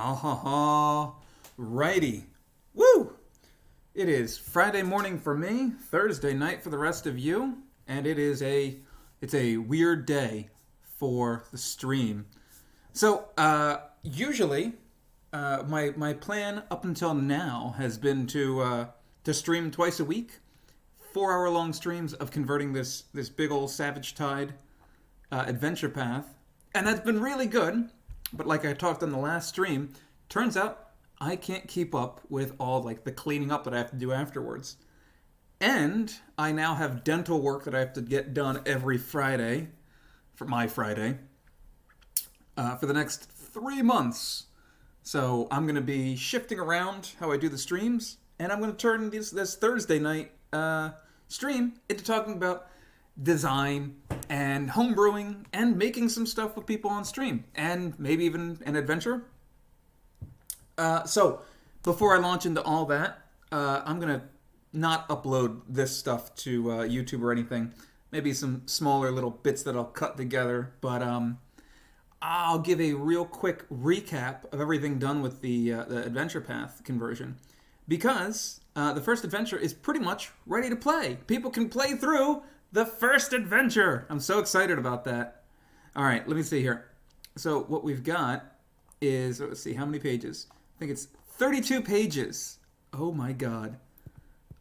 Ah, righty. Woo! It is Friday morning for me, Thursday night for the rest of you, and it's a weird day for the stream. So, usually, my plan up until now has been to stream twice a week, 4 hour long streams of converting this big old Savage Tide adventure path, and that's been really good. But like I talked on the last stream, turns out I can't keep up with all like the cleaning up that I have to do afterwards. And I now have dental work that I have to get done every Friday, for my Friday, for the next 3 months. So I'm going to be shifting around how I do the streams, and I'm going to turn this Thursday night stream into talking about design and homebrewing and making some stuff with people on stream, and maybe even an adventure. So before I launch into all that, I'm gonna not upload this stuff to YouTube or anything. Maybe some smaller little bits that I'll cut together, but I'll give a real quick recap of everything done with the adventure path conversion, because the first adventure is pretty much ready to play. People can play through the first adventure. I'm so excited about that. All right, let me see here. So what we've got is, let's see, how many pages? I think it's 32 pages. Oh my God.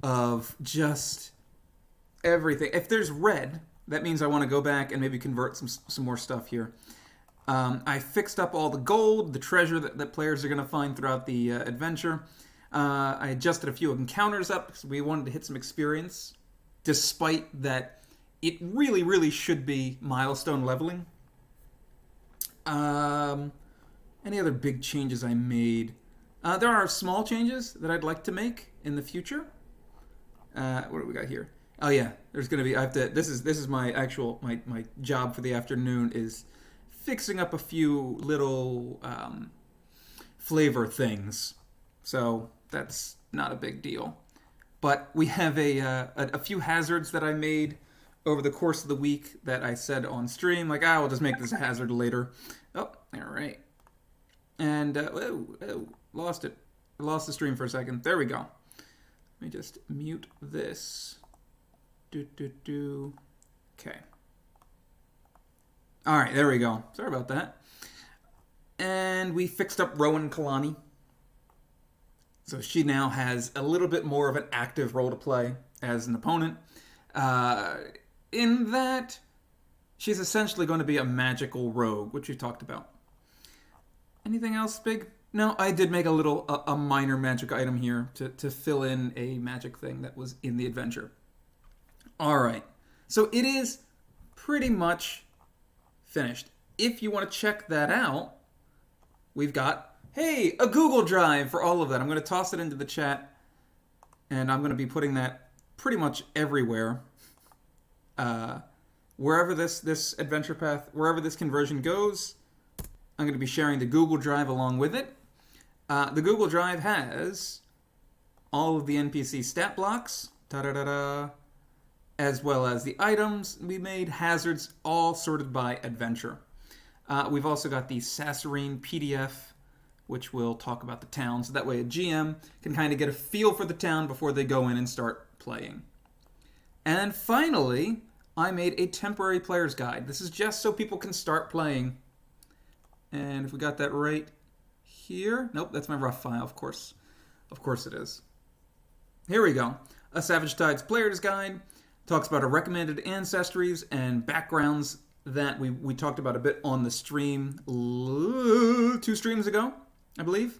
Of just everything. If there's red, that means I want to go back and maybe convert some more stuff here. I fixed up all the gold, the treasure that players are going to find throughout the adventure. I adjusted a few encounters up because we wanted to hit some experience, despite that it really, really should be milestone leveling. Any other big changes I made? There are small changes that I'd like to make in the future. What do we got here? Oh yeah, there's gonna be. I have to. This is my actual my job for the afternoon is fixing up a few little flavor things. So that's not a big deal. But we have a few hazards that I made over the course of the week that I said on stream, like, we'll just make this a hazard later. Oh, all right. And, lost it. I lost the stream for a second. There we go. Let me just mute this. Okay. All right, there we go. Sorry about that. And we fixed up Rowan Kalani. So she now has a little bit more of an active role to play as an opponent. In that, she's essentially going to be a magical rogue, which we talked about. Anything else big? No, I did make a minor magic item here to fill in a magic thing that was in the adventure. All right. So it is pretty much finished. If you want to check that out, we've got, hey, a Google Drive for all of that. I'm going to toss it into the chat, and I'm going to be putting that pretty much everywhere. Wherever this adventure path, wherever this conversion goes, I'm going to be sharing the Google Drive along with it. The Google Drive has all of the NPC stat blocks, as well as the items we made, hazards, all sorted by adventure. We've also got the Sasserine PDF, which will talk about the town, so that way a GM can kind of get a feel for the town before they go in and start playing. And finally, I made a temporary player's guide. This is just so people can start playing. And if we got that right here, nope, that's my rough file, of course. Of course it is. Here we go. A Savage Tides player's guide talks about our recommended ancestries and backgrounds that we talked about a bit on the stream 2 streams ago, I believe.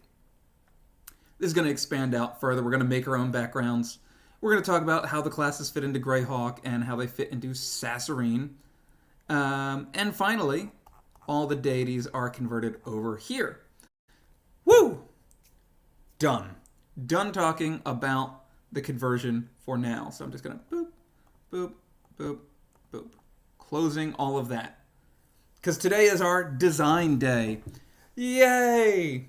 This is going to expand out further. We're going to make our own backgrounds. We're going to talk about how the classes fit into Greyhawk and how they fit into Sasserine. And finally, all the deities are converted over here. Woo! Done. Done talking about the conversion for now. So I'm just going to boop, boop, boop, boop. Closing all of that. Because today is our design day. Yay!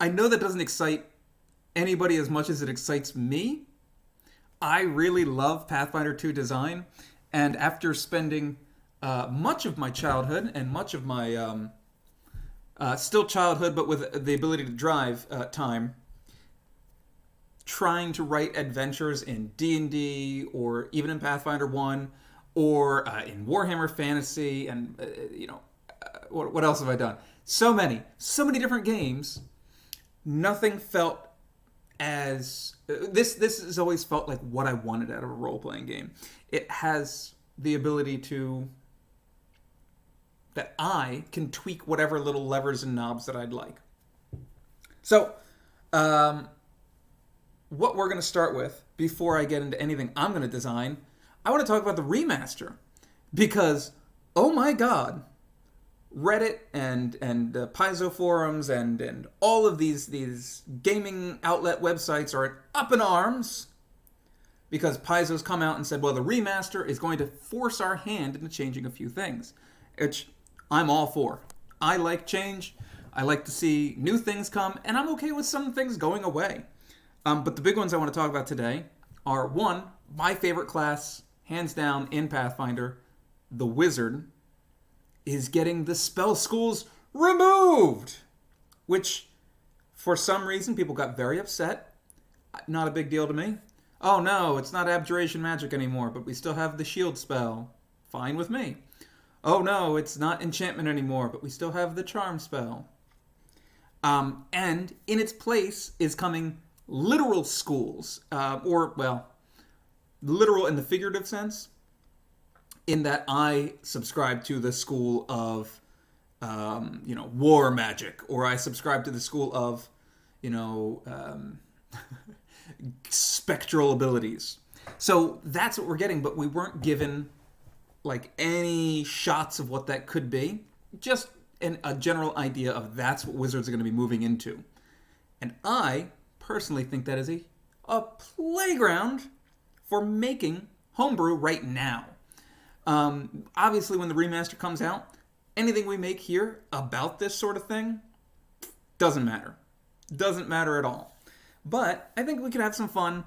I know that doesn't excite anybody as much as it excites me. I really love Pathfinder 2 design, and after spending much of my childhood and much of my Still childhood, but with the ability to drive time. Trying to write adventures in D&D or even in Pathfinder 1 or in Warhammer Fantasy and, what else have I done? So many different games. Nothing felt as... This has always felt like what I wanted out of a role-playing game. It has the ability to... that I can tweak whatever little levers and knobs that I'd like. So, what we're going to start with, before I get into anything I'm going to design, I want to talk about the remaster. Because, oh my god, Reddit and Paizo forums and all of these gaming outlet websites are up in arms because Paizo's come out and said, well, the remaster is going to force our hand into changing a few things, which I'm all for. I like change. I like to see new things come, and I'm okay with some things going away. But the big ones I want to talk about today are, one, my favorite class, hands down, in Pathfinder, the Wizard, is getting the spell schools removed, which, for some reason, people got very upset. Not a big deal to me. Oh no, it's not abjuration magic anymore, but we still have the shield spell. Fine with me. Oh no, it's not enchantment anymore, but we still have the charm spell. And in its place is coming literal schools, literal in the figurative sense, in that I subscribe to the school of, war magic, or I subscribe to the school of, spectral abilities. So that's what we're getting, but we weren't given, any shots of what that could be. Just a general idea of that's what Wizards are going to be moving into. And I personally think that is a playground for making Homebrew right now. Obviously, when the remaster comes out, anything we make here about this sort of thing doesn't matter. Doesn't matter at all. But I think we could have some fun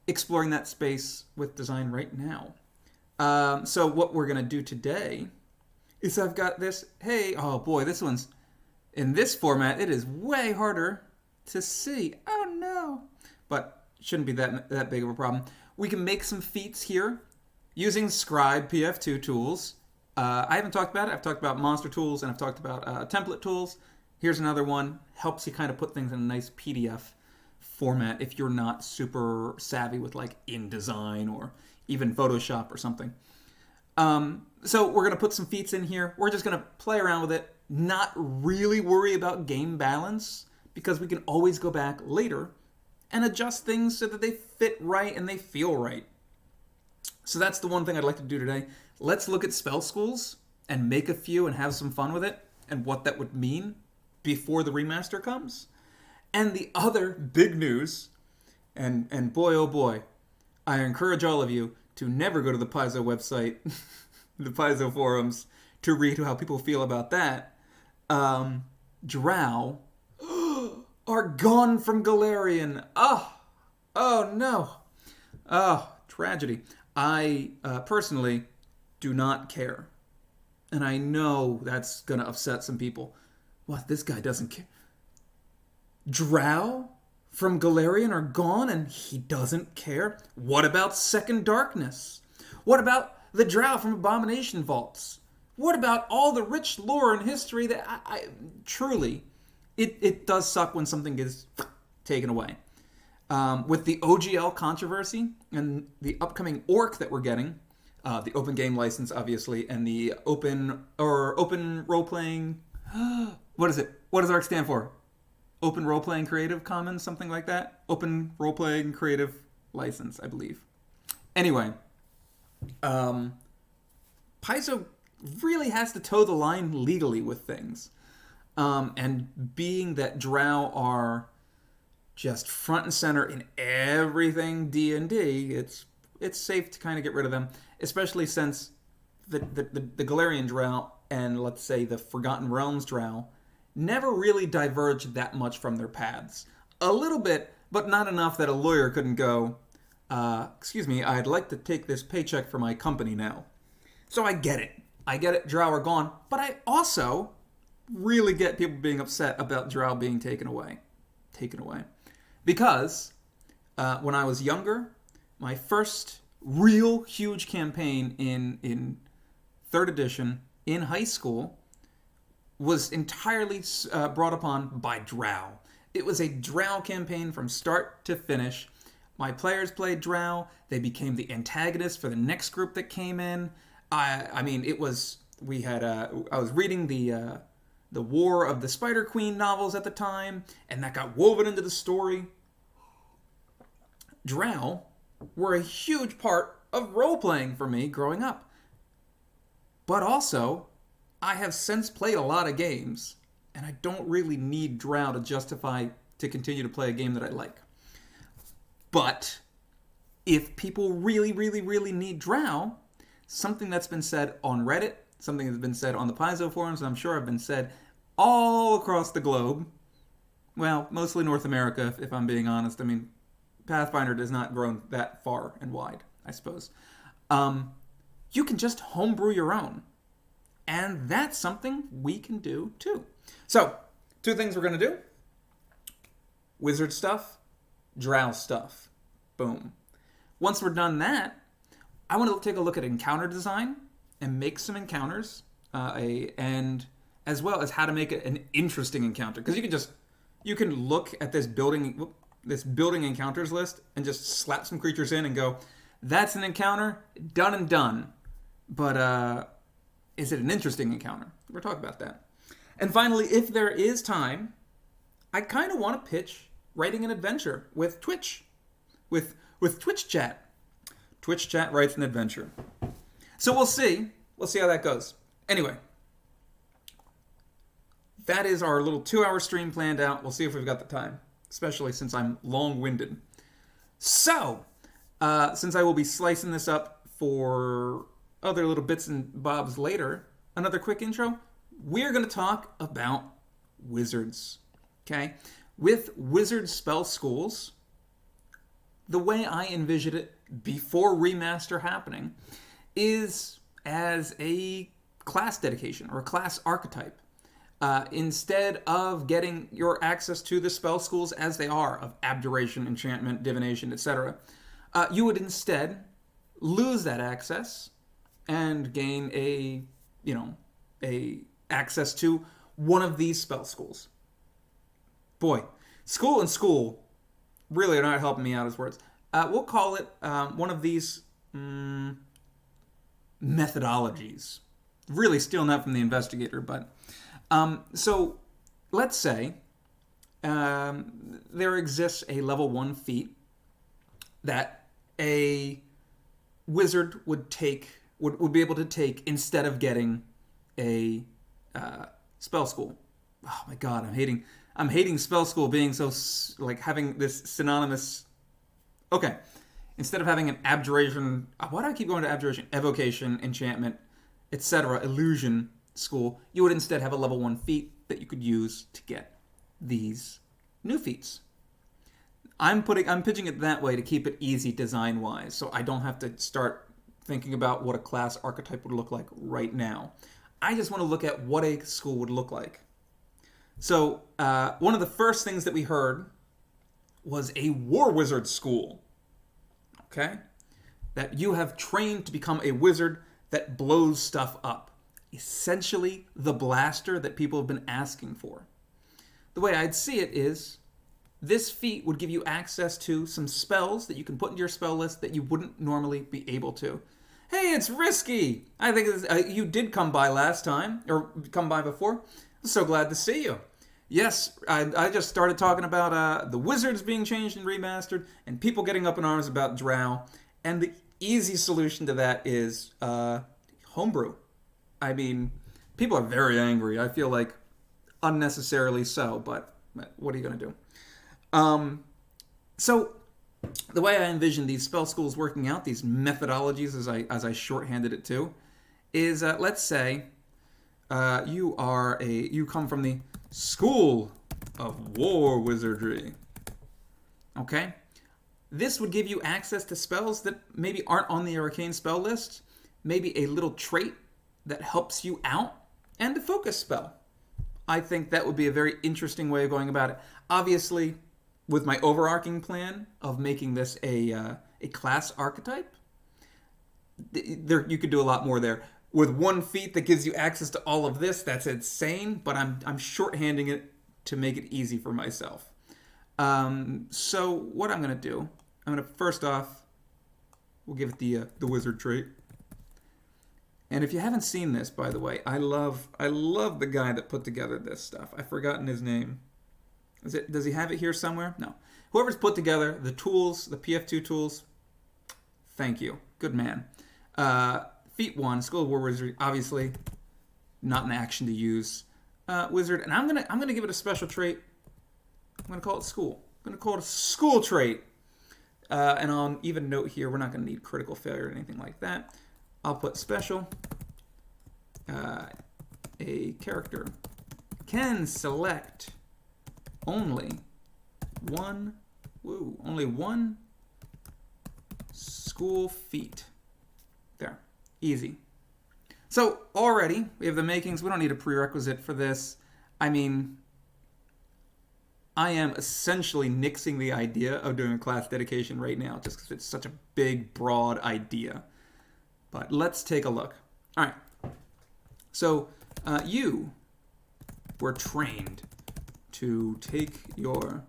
exploring that space with design right now. So what we're going to do today is I've got this. Hey, oh boy, this one's in this format. It is way harder to see. Oh no. But shouldn't be that big of a problem. We can make some feats here using Scribe PF2 tools. I haven't talked about it. I've talked about monster tools and I've talked about template tools. Here's another one. Helps you kind of put things in a nice PDF format if you're not super savvy with InDesign or even Photoshop or something. So we're going to put some feats in here. We're just going to play around with it, not really worry about game balance, because we can always go back later and adjust things so that they fit right and they feel right. So that's the one thing I'd like to do today. Let's look at spell schools and make a few and have some fun with it and what that would mean before the remaster comes. And the other big news, and boy oh boy, I encourage all of you to never go to the Paizo website, the Paizo forums, to read how people feel about that. Drow are gone from Golarion. Oh no. Oh, tragedy. I personally do not care. And I know that's going to upset some people. What, this guy doesn't care? Drow from Golarion are gone and he doesn't care? What about Second Darkness? What about the Drow from Abomination Vaults? What about all the rich lore and history that I truly, it does suck when something is taken away. With the OGL controversy and the upcoming Orc that we're getting, the open game license, obviously, and the open role-playing... What is it? What does ARC stand for? Open Role-Playing Creative Commons, something like that? Open Role-Playing Creative License, I believe. Anyway, Paizo really has to toe the line legally with things. And being that Drow are just front and center in everything D&D, it's safe to kind of get rid of them, especially since the Golarion Drow and, let's say, the Forgotten Realms Drow never really diverged that much from their paths. A little bit, but not enough that a lawyer couldn't go, excuse me, I'd like to take this paycheck for my company now. So I get it. Drow are gone, but I also really get people being upset about Drow being taken away. Taken away. Because when I was younger, my first real huge campaign in 3rd edition in high school was entirely brought upon by Drow. It was a Drow campaign from start to finish. My players played Drow. They became the antagonists for the next group that came in. I mean, it was... We had... I was reading the War of the Spider Queen novels at the time, and that got woven into the story. Drow were a huge part of role-playing for me growing up. But also, I have since played a lot of games, and I don't really need Drow to justify to continue to play a game that I like. But if people really, really, really need Drow, something that's been said on Reddit, something that's been said on the Paizo forums, and I'm sure have been said all across the globe, well, mostly North America, if I'm being honest. I mean, Pathfinder does not grow that far and wide, I suppose. You can just homebrew your own. And that's something we can do too. So, 2 things we're going to do. Wizard stuff, Drow stuff. Boom. Once we're done that, I want to take a look at encounter design and make some encounters, and as well as how to make it an interesting encounter. Because you can look at this building encounters list and just slap some creatures in and go, that's an encounter, done and done. But is it an interesting encounter? We're talking about that. And finally, if there is time, I kind of want to pitch writing an adventure with Twitch. With Twitch chat. Twitch chat writes an adventure. So we'll see. We'll see how that goes. Anyway, that is our little 2-hour stream planned out. We'll see if we've got the time, especially since I'm long-winded. So, since I will be slicing this up for other little bits and bobs later, another quick intro. We're going to talk about wizards. Okay? With wizard spell schools, the way I envisioned it before remaster happening is as a class dedication or a class archetype. Instead of getting your access to the spell schools as they are of abjuration, enchantment, divination, etc., you would instead lose that access and gain a access to one of these spell schools. Boy, school and school really are not helping me out as words. We'll call it one of these methodologies. Really stealing that from the investigator, but so let's say there exists a level 1 feat that a wizard would be able to take instead of getting a spell school. Oh my god, I'm hating spell school being so like having this synonymous. Okay, instead of having an abjuration, why do I keep going to abjuration? Evocation, enchantment, etc. Illusion school. You would instead have a level 1 feat that you could use to get these new feats. I'm pitching it that way to keep it easy design-wise, so I don't have to start thinking about what a class archetype would look like right now. I just want to look at what a school would look like. So, one of the first things that we heard was a war wizard school. Okay? That you have trained to become a wizard that blows stuff up. Essentially, the blaster that people have been asking for. The way I'd see it is, this feat would give you access to some spells that you can put into your spell list that you wouldn't normally be able to. Hey, it's Risky! I think you did come by last time, or come by before. I'm so glad to see you. Yes, I just started talking about the wizards being changed and remastered, and people getting up in arms about Drow, and the easy solution to that is Homebrew. I mean, people are very angry. I feel like unnecessarily so, but what are you going to do? So the way I envision these spell schools working out, these methodologies as I shorthanded it to, is let's say you come from the School of War Wizardry. Okay? This would give you access to spells that maybe aren't on the arcane spell list, maybe a little trait that helps you out, and a focus spell. I think that would be a very interesting way of going about it. Obviously, with my overarching plan of making this a class archetype, you could do a lot more there. With 1 feat that gives you access to all of this, that's insane, but I'm shorthanding it to make it easy for myself. So what I'm going to do, I'm going to first off, we'll give it the wizard trait. And if you haven't seen this, by the way, I love the guy that put together this stuff. I've forgotten his name. Does he have it here somewhere? No. Whoever's put together the tools, the PF2 tools, thank you. Good man. Feat 1, School of War Wizardry, obviously not an action to use. Wizard, and I'm gonna give it a special trait. I'm gonna call it school. I'm gonna call it a school trait. And I'll even note here, we're not gonna need critical failure or anything like that. I'll put special. A character can select only one school feat. There. Easy. So already we have the makings. We don't need a prerequisite for this. I mean, I am essentially nixing the idea of doing a class dedication right now just because it's such a big, broad idea. But let's take a look. All right. So you were trained to take your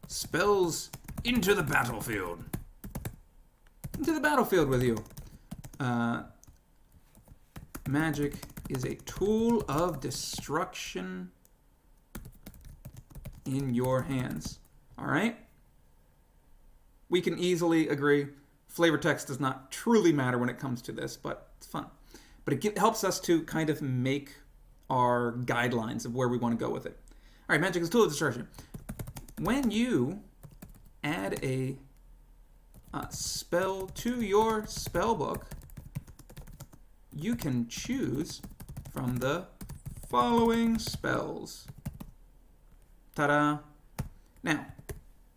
spells into the battlefield. Into the battlefield with you. Magic is a tool of destruction in your hands. All right? We can easily agree. Flavor text does not truly matter when it comes to this, but it's fun. But it helps us to kind of make our guidelines of where we want to go with it. All right, magic is a tool of destruction. When you add a spell to your spell book, you can choose from the following spells. Ta-da! Now,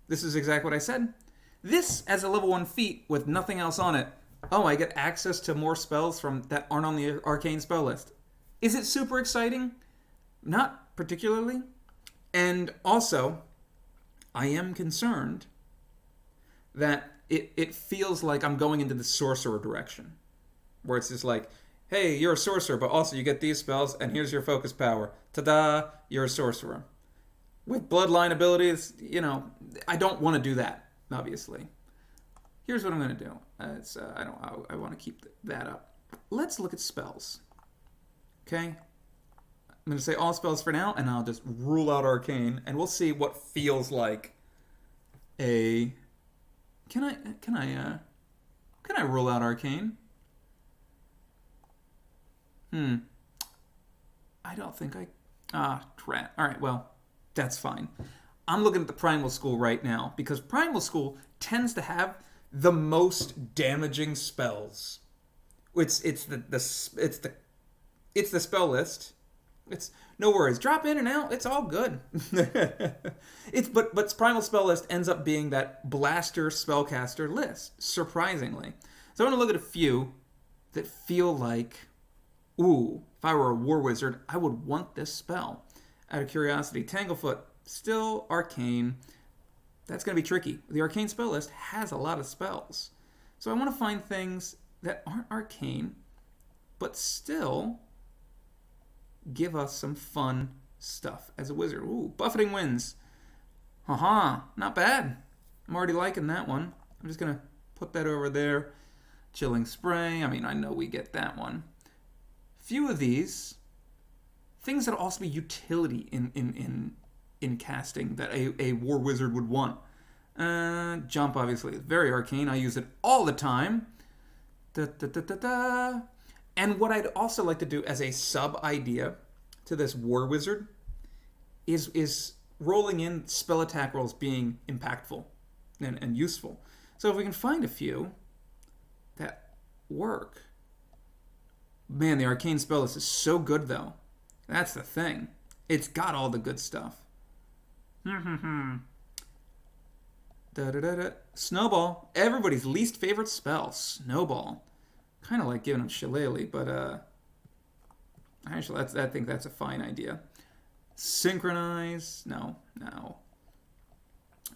this is exactly what I said. This, as a level 1 feat with nothing else on it, oh, I get access to more spells from that aren't on the arcane spell list. Is it super exciting? Not particularly. And also, I am concerned that it feels like I'm going into the sorcerer direction, where it's just like, hey, you're a sorcerer, but also you get these spells, and here's your focus power. Ta-da, you're a sorcerer. With bloodline abilities, I don't want to do that, obviously. Here's what I'm going to do. I want to keep that up. Let's look at spells. Okay? I'm going to say all spells for now, and I'll just rule out arcane, and we'll see what feels like a... Can I rule out arcane? I don't think I... Drat. All right, well, that's fine. I'm looking at the Primal School right now, because Primal School tends to have the most damaging spells. It's the spell list. It's no worries. Drop in and out. It's all good. But Primal spell list ends up being that blaster spellcaster list, surprisingly. So I want to look at a few that feel like, ooh, if I were a war wizard, I would want this spell. Out of curiosity, Tanglefoot, still arcane. That's going to be tricky. The arcane spell list has a lot of spells. So I want to find things that aren't arcane, but still give us some fun stuff as a wizard. Ooh, Buffeting Winds. Not bad. I'm already liking that one. I'm just going to put that over there. Chilling Spray. I mean, I know we get that one. Few of these things that'll also be utility in casting that a war wizard would want. Jump, obviously, is very arcane. I use it all the time. And what I'd also like to do as a sub-idea to this war wizard is rolling in spell attack rolls being impactful and useful. So if we can find a few that work. Man, the arcane spell list is so good, though. That's the thing. It's got all the good stuff. Snowball. Everybody's least favorite spell. Snowball. Kind of like giving him Shillelagh, but Actually, I think that's a fine idea. Synchronize. No.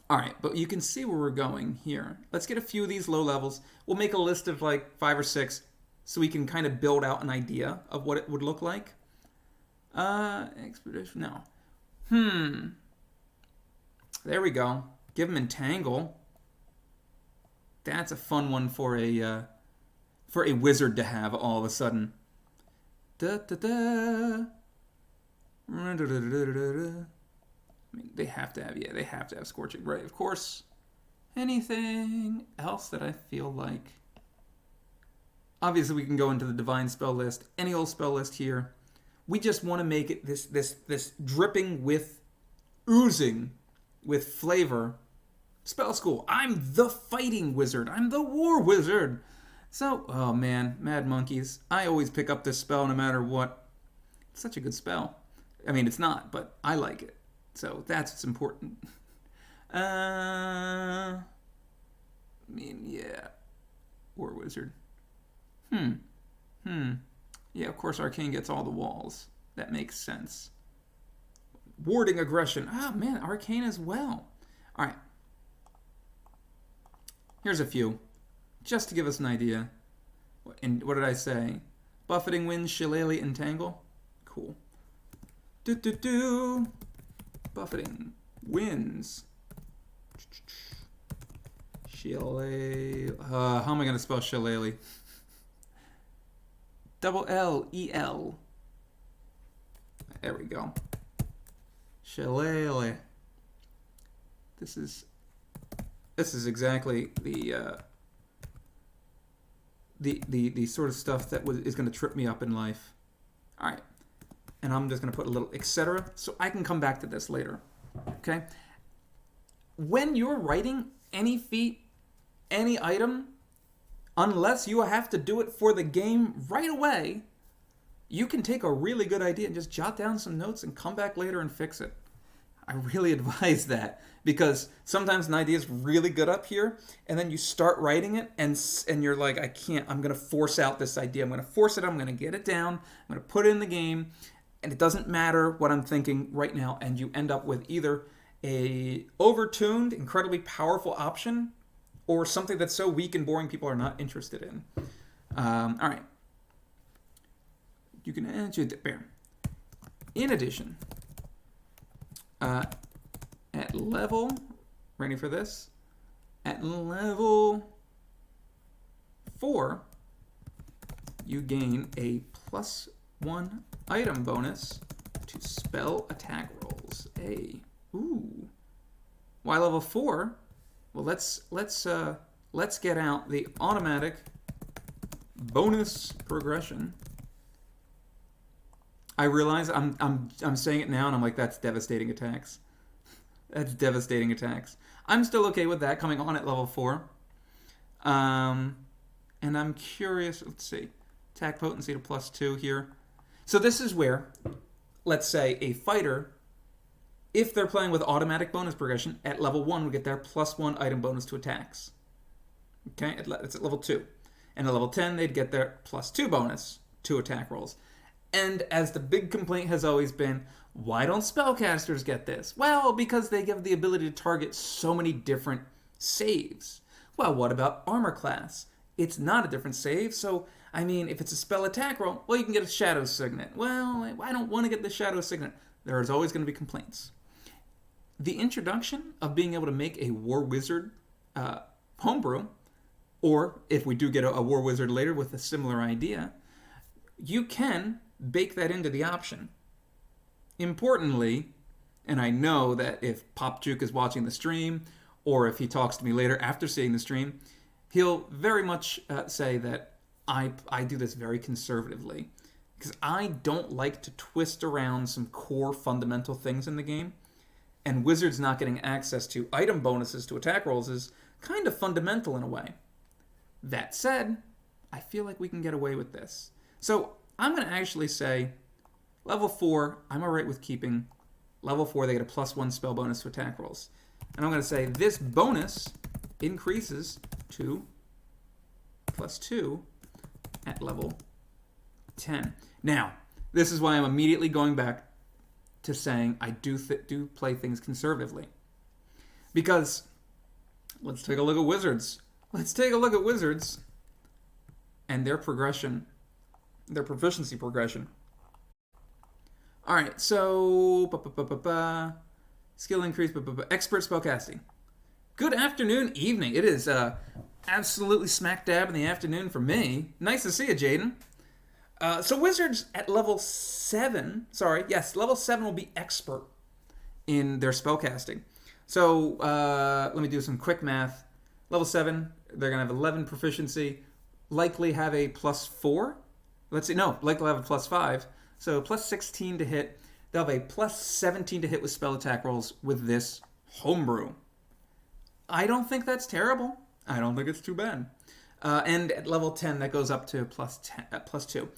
All right, but you can see where we're going here. Let's get a few of these low levels. We'll make a list of like 5 or 6 so we can kind of build out an idea of what it would look like. Expedition, no. There we go. Give them Entangle. That's a fun one for a wizard to have all of a sudden. Da da da. I mean, they have to have Scorching Ray, of course. Anything else that I feel like? Obviously, we can go into the Divine spell list, any old spell list here. We just want to make it this dripping with, oozing with flavor spell school. I'm the fighting wizard. I'm the war wizard. So, oh man, Mad Monkeys. I always pick up this spell no matter what. It's such a good spell. I mean, it's not, but I like it. So that's what's important. I mean, yeah. War wizard. Yeah, of course Arcane gets all the walls. That makes sense. Warding aggression. Oh, man, Arcane as well. All right. Here's a few. Just to give us an idea. And what did I say? Buffeting Winds, Shillelagh, Entangle. Cool. Buffeting Winds. Shillelagh. How am I going to spell Shillelagh? L-E-L. There we go. Shillelagh. This is exactly the sort of stuff that is going to trip me up in life. All right. And I'm just going to put a little etc. so I can come back to this later. Okay? When you're writing any feat, any item, unless you have to do it for the game right away, you can take a really good idea and just jot down some notes and come back later and fix it. I really advise that, because sometimes an idea is really good up here, and then you start writing it, and you're like, I can't, I'm going to force out this idea. I'm going to force it, I'm going to get it down, I'm going to put it in the game, and it doesn't matter what I'm thinking right now, and you end up with either a overtuned, incredibly powerful option, or something that's so weak and boring people are not interested in. All right. You can answer there. In addition, at level, ready for this? At level 4, you gain a +1 item bonus to spell attack rolls. Why level 4? Well, let's get out the automatic bonus progression. I realize I'm saying it now, and I'm like, that's devastating attacks. That's devastating attacks. I'm still okay with that coming on at level 4. And I'm curious. Let's see, attack potency to +2 here. So this is where, let's say, a fighter, if they're playing with automatic bonus progression, at level 1 would get their +1 item bonus to attacks. Okay, it's at level 2. And at level 10, they'd get their +2 bonus to attack rolls. And as the big complaint has always been, why don't spellcasters get this? Well, because they give the ability to target so many different saves. Well, what about armor class? It's not a different save, so, I mean, if it's a spell attack roll, well, you can get a shadow signet. Well, I don't want to get the shadow signet. There is always going to be complaints. The introduction of being able to make a war wizard homebrew, or if we do get a war wizard later with a similar idea, you can bake that into the option. Importantly, and I know that if Pop Juke is watching the stream, or if he talks to me later after seeing the stream, he'll very much say that I do this very conservatively, because I don't like to twist around some core fundamental things in the game, and wizards not getting access to item bonuses to attack rolls is kind of fundamental in a way. That said, I feel like we can get away with this. So I'm going to actually say level 4, I'm alright with keeping. Level 4, they get a +1 spell bonus to attack rolls. And I'm going to say this bonus increases to +2 at level 10. Now, This is why I'm immediately going back to saying I do play things conservatively. Because let's take a look at wizards. Let's take a look at wizards and their progression, their proficiency progression. All right, so skill increase, expert spellcasting. Good afternoon, evening. It is absolutely smack dab in the afternoon for me. Nice to see you, Jaden. So wizards at level 7, level 7 will be expert in their spellcasting. So let me do some quick math. Level 7, they're going to have 11 proficiency, likely have a +4. Likely have a +5. So plus 16 to hit. They'll have a plus 17 to hit with spell attack rolls with this Homebrew. I don't think that's terrible. I don't think it's too bad. And at level 10, that goes up to +2.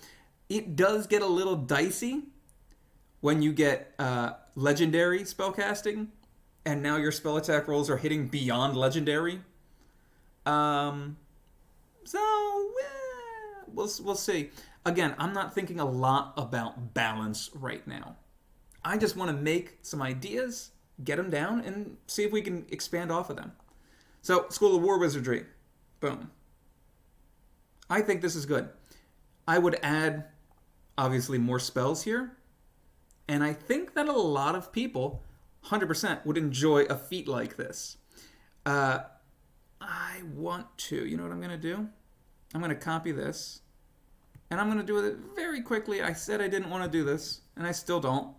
It does get a little dicey when you get legendary spellcasting, and now your spell attack rolls are hitting beyond legendary. We'll see. Again, I'm not thinking a lot about balance right now. I just want to make some ideas, get them down, and see if we can expand off of them. So, School of War Wizardry. Boom. I think this is good. I would add, obviously, more spells here. And I think that a lot of people, 100%, would enjoy a feat like this. I want to, you know what I'm going to do? I'm going to copy this. And I'm going to do it very quickly. I said I didn't want to do this, and I still don't.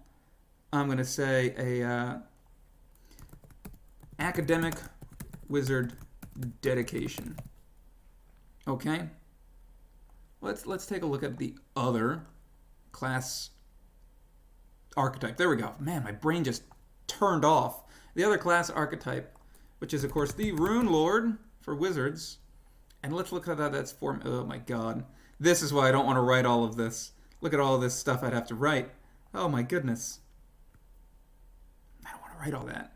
I'm going to say a academic wizard dedication. Okay? Let's take a look at the other class archetype. There we go. Man, my brain just turned off. The other class archetype, which is, of course, the Rune Lord for wizards. And let's look at how that's formed. Oh, my God. This is why I don't want to write all of this. Look at all this stuff I'd have to write. Oh my goodness. I don't want to write all that.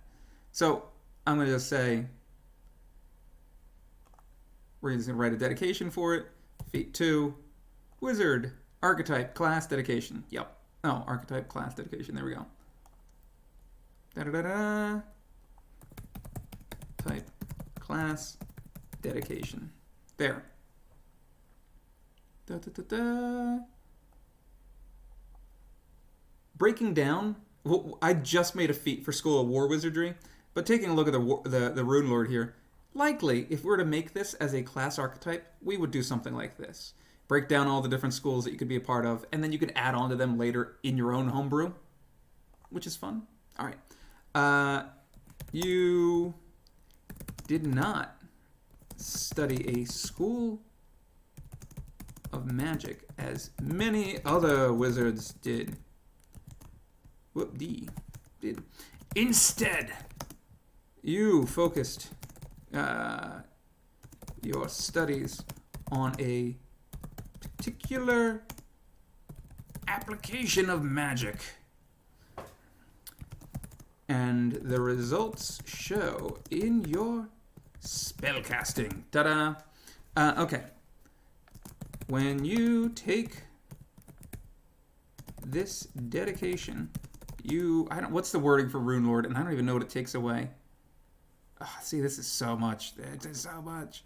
So I'm going to just say, we're just going to write a dedication for it. Feat 2, wizard, archetype, class, dedication. Yep. Oh, archetype, class, dedication. There we go. Da-da-da-da. Type, class, dedication. There. Da, da, da, da. Breaking down, well, I just made a feat for School of War Wizardry, but taking a look at the Rune Lord here, likely, if we were to make this as a class archetype, we would do something like this. Break down all the different schools that you could be a part of, and then you could add on to them later in your own homebrew, which is fun. All right. You did not study a school of magic as many other wizards did. Did. Instead, you focused your studies on a particular application of magic. And the results show in your spellcasting. Ta-da! Okay. When you take this dedication, what's the wording for Rune Lord? And I don't even know what it takes away. See, this is so much. This is so much.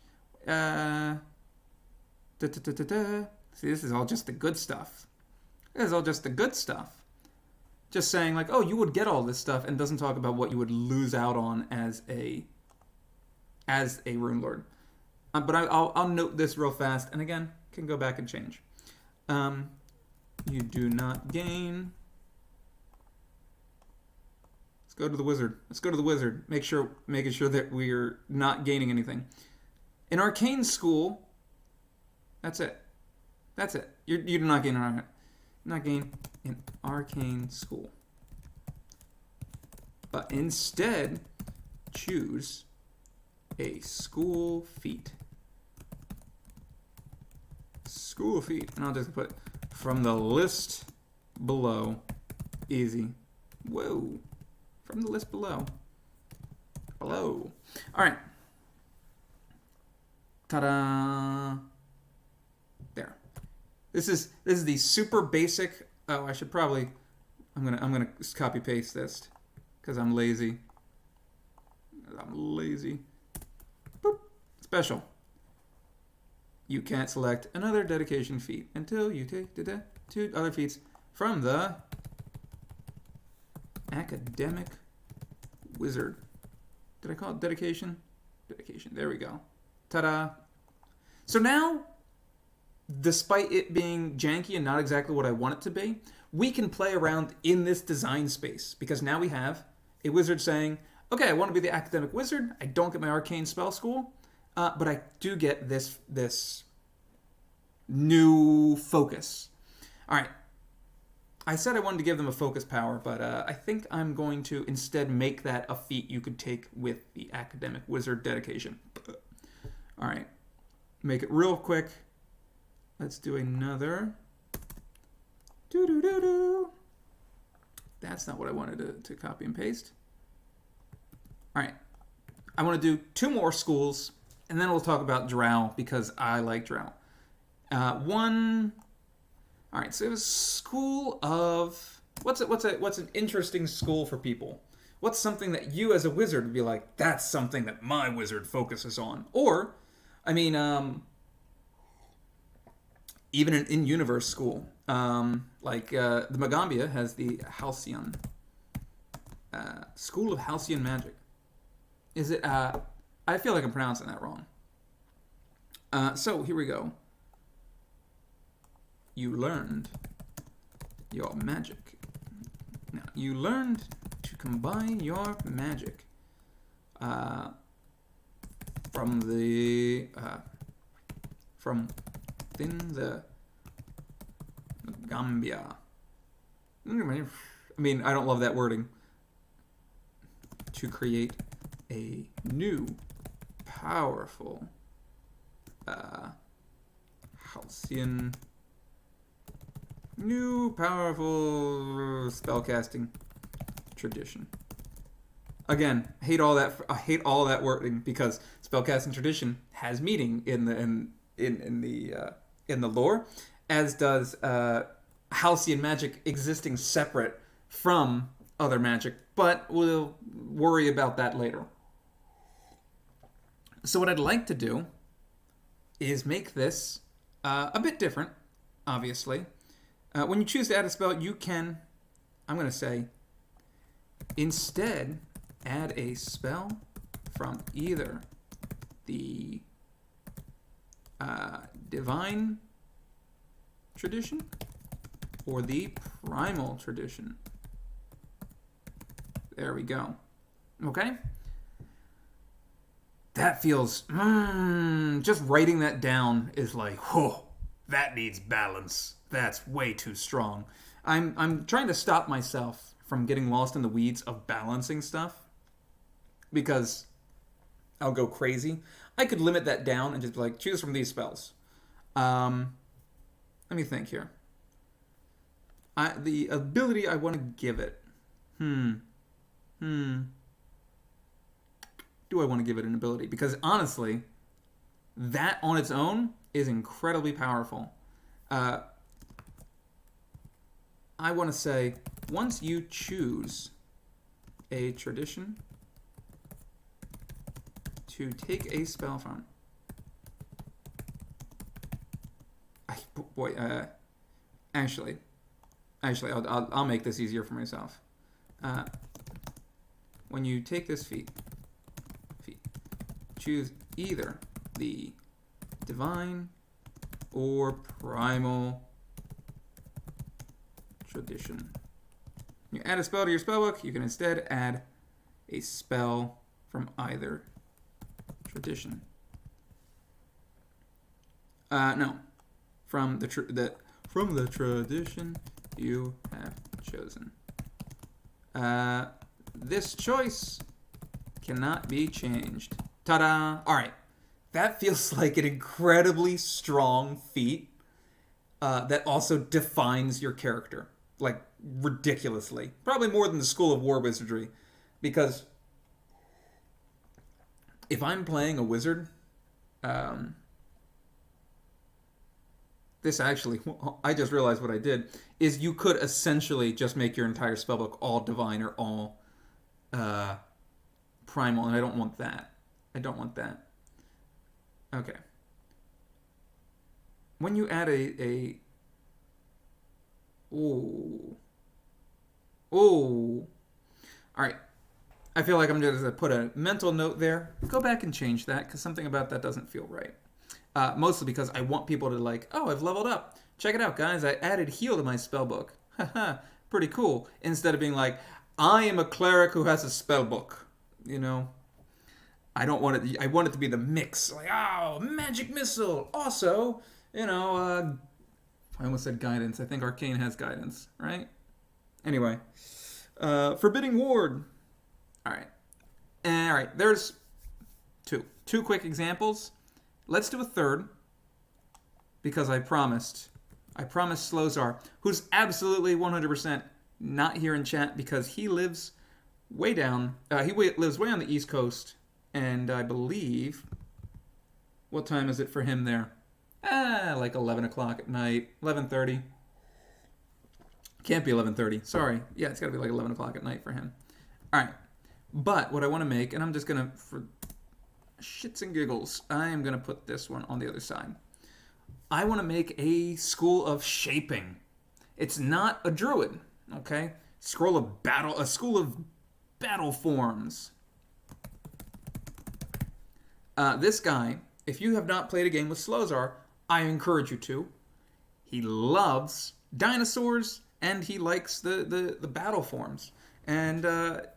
See, this is all just the good stuff. This is all just the good stuff. Just saying, like, oh, you would get all this stuff, and doesn't talk about what you would lose out on as a Rune Lord. But I'll note this real fast, and again, can go back and change. You do not gain. Let's go to the wizard. Making sure that we're not gaining anything. In arcane school, that's it. You do not gain in arcane school. But instead, choose a school feat. And I'll just put from the list below. Easy. Whoa. From the list below. All right. Ta-da. There. This is the super basic Oh, I should probably. I'm gonna copy paste this because I'm lazy. Boop. Special. You can't select another dedication feat until you take the 2 other feats from the academic wizard. Did I call it dedication? Dedication. There we go. Ta-da. So now, despite it being janky and not exactly what I want it to be, we can play around in this design space because now we have a wizard saying, okay, I want to be the academic wizard. I don't get my arcane spell school, but I do get this new focus. All right. I said I wanted to give them a focus power, but I think I'm going to instead make that a feat you could take with the academic wizard dedication. All right. Make it real quick. Let's do another. That's not what I wanted to copy and paste. All right. I want to do 2 more schools, and then we'll talk about Drow because I like Drow. One. All right. So it was school of what's an interesting school for people. What's something that you as a wizard would be like? That's something that my wizard focuses on. Or, I mean, even an in-universe school, like the Magambia has the Halcyon School of Halcyon Magic. Is it? I feel like I'm pronouncing that wrong. So here we go. You learned your magic. Now you learned to combine your magic from within the Gambia. I mean, I don't love that wording. To create a new, powerful halcyon, new powerful spellcasting tradition. Again, I hate all that wording because spellcasting tradition has meaning in the lore, as does halcyon magic existing separate from other magic, but we'll worry about that later. So what I'd like to do is make this a bit different, obviously. When you choose to add a spell, you can, I'm going to say, instead add a spell from either the divine tradition or the primal tradition. There we go. Okay? That feels... just writing that down is like, whoa, that needs balance. That's way too strong. I'm trying to stop myself from getting lost in the weeds of balancing stuff because I'll go crazy. I could limit that down and just be like, choose from these spells. Let me think here. The ability I want to give it. Do I want to give it an ability? Because honestly, that on its own is incredibly powerful. I want to say, once you choose a tradition to take a spell from, actually, I'll make this easier for myself. When you take this feat, choose either the divine or primal tradition. You add a spell to your spellbook, you can instead add a spell from either tradition. No, from the tradition you have chosen. This choice cannot be changed. Ta-da! All right, that feels like an incredibly strong feat that also defines your character, like ridiculously. Probably more than the School of War Wizardry, because if I'm playing a wizard, this actually, I just realized what I did, is you could essentially just make your entire spellbook all divine or all primal, and I don't want that. I don't want that. Okay. When you add a ooh. Ooh. Alright. I feel like I'm just going to put a mental note there. Go back and change that, because something about that doesn't feel right. Mostly because I want people to like, oh, I've leveled up. Check it out, guys. I added heal to my spellbook. Haha, pretty cool. Instead of being like, I am a cleric who has a spellbook. You know? I don't want it. I want it to be the mix. Like, oh, magic missile. Also, you know, I almost said guidance. I think Arcane has guidance, right? Anyway. Forbidding Ward. Alright. Alright, there's two quick examples. Let's do a third, because I promised Slozar, who's absolutely 100% not here in chat because he lives way down, lives way on the East Coast, and I believe, what time is it for him there? Like 11 o'clock at night, 11:30. Can't be 11:30, sorry. Yeah, it's gotta be like 11 o'clock at night for him. Alright, but what I want to make, and I'm just gonna, for shits and giggles, I am going to put this one on the other side. I want to make a school of shaping. It's not a druid, okay? A school of battle forms. This guy, if you have not played a game with Slozar, I encourage you to. He loves dinosaurs, and he likes the battle forms. And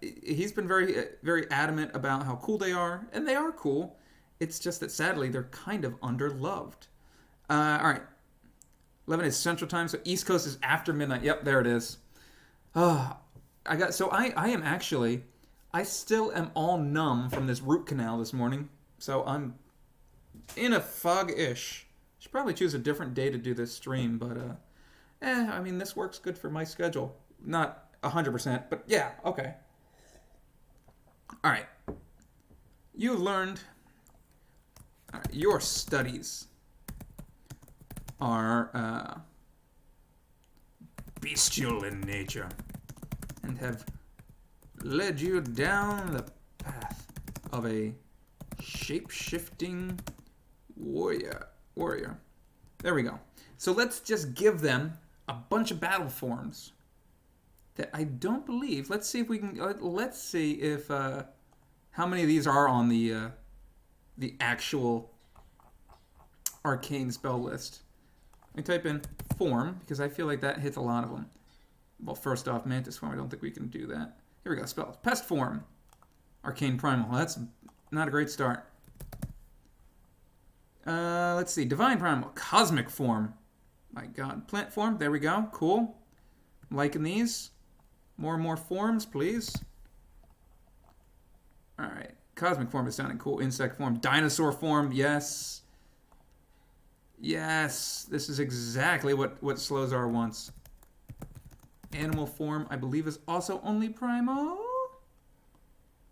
he's been very, very adamant about how cool they are, and they are cool. It's just that sadly they're kind of underloved. All right, 11 is Central Time, so East Coast is after midnight. Yep, there it is. I still am all numb from this root canal this morning, so I'm in a fog-ish. Should probably choose a different day to do this stream, but I mean, this works good for my schedule. Not 100%, but yeah, okay. All right. You learned your studies are bestial in nature and have led you down the path of a shape-shifting warrior. There we go. So let's just give them a bunch of battle forms that I don't believe. Let's see if we can. Let's see if how many of these are on the actual arcane spell list. Let me type in form because I feel like that hits a lot of them. Well, first off, mantis form. I don't think we can do that. Here we go. Spells. Pest form, arcane primal. Well, that's not a great start. Let's see. Divine primal, cosmic form. My God, plant form. There we go. Cool. I'm liking these. More and more forms, please. Alright. Cosmic form is sounding cool. Insect form. Dinosaur form. Yes. Yes. This is exactly what Slozar wants. Animal form, I believe, is also only primal.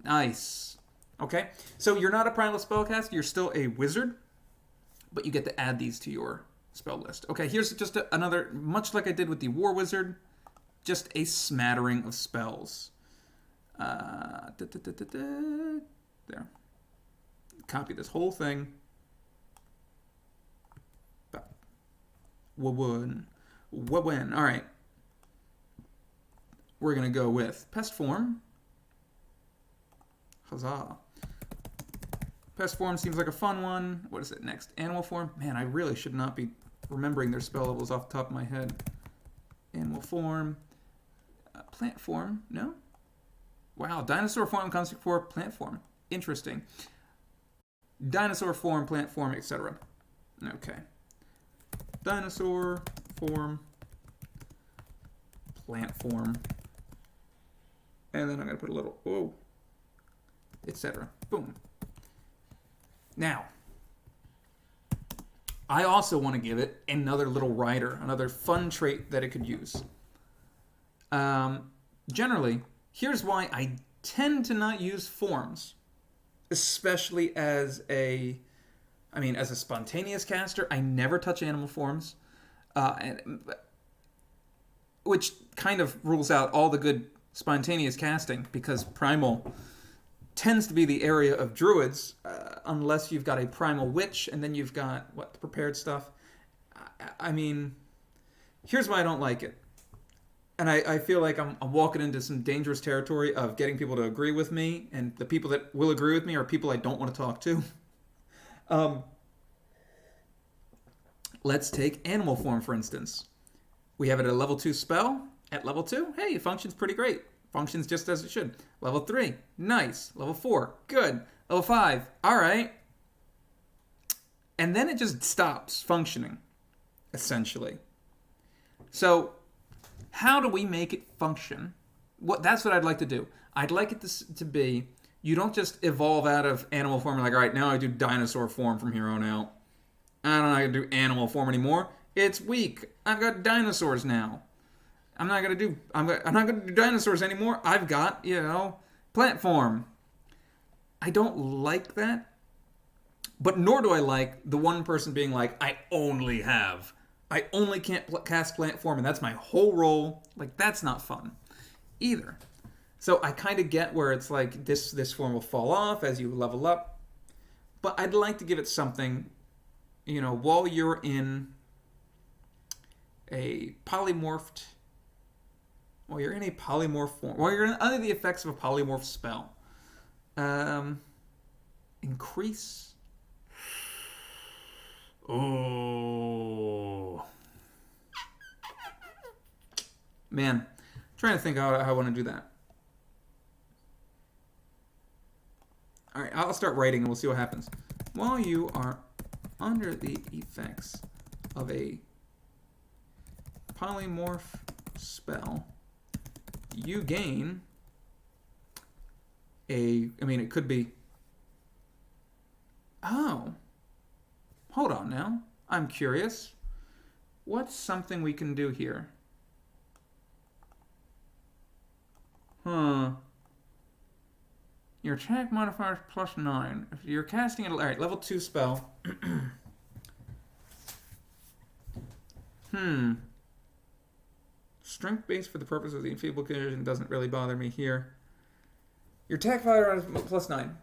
Nice. Okay. So you're not a primal spellcaster. You're still a wizard. But you get to add these to your spell list. Okay. Here's just another, much like I did with the War Wizard, just a smattering of spells. There. Copy this whole thing. Wawin. All right. We're going to go with pest form. Huzzah. Pest form seems like a fun one. What is it next? Animal form. Man, I really should not be remembering their spell levels off the top of my head. Animal form. Plant form. No? Wow. Dinosaur form comes before plant form. Interesting. Dinosaur form, plant form, etc. Okay. Dinosaur form, plant form, and then I'm going to put a little, whoa, etc. Boom. Now, I also want to give it another little rider, another fun trait that it could use. Generally, here's why I tend to not use forms, especially as a spontaneous caster. I never touch animal forms. Which kind of rules out all the good spontaneous casting, because primal tends to be the area of druids, unless you've got a primal witch, and then you've got, the prepared stuff. I mean, here's why I don't like it. And I feel like I'm walking into some dangerous territory of getting people to agree with me, and the people that will agree with me are people I don't want to talk to. Let's take animal form, for instance. We have it at a level 2 spell. At level 2, hey, it functions pretty great. Functions just as it should. Level 3, nice. Level 4, good. Level 5, all right. And then it just stops functioning, essentially. So, how do we make it function? That's what I'd like to do. I'd like it to be, you don't just evolve out of animal form and like, all right, now I do dinosaur form from here on out. I don't know how to do animal form anymore. It's weak. I've got dinosaurs now. I'm not gonna do dinosaurs anymore. I've got, plant form. I don't like that. But nor do I like the one person being like, I only can't cast plant form, and that's my whole role. Like, that's not fun either. So I kind of get where it's like this form will fall off as you level up. But I'd like to give it something, while you're in a polymorphed, while you're under the effects of a polymorph spell. Increase. Oh. Man, I'm trying to think how I want to do that. All right, I'll start writing and we'll see what happens. While you are under the effects of a polymorph spell, you gain it could be, hold on now. I'm curious. What's something we can do here? Your attack modifier is +9. If you're casting it, all right, level 2 spell. Strength base for the purpose of the enfeebled condition doesn't really bother me here. Your attack modifier is +9.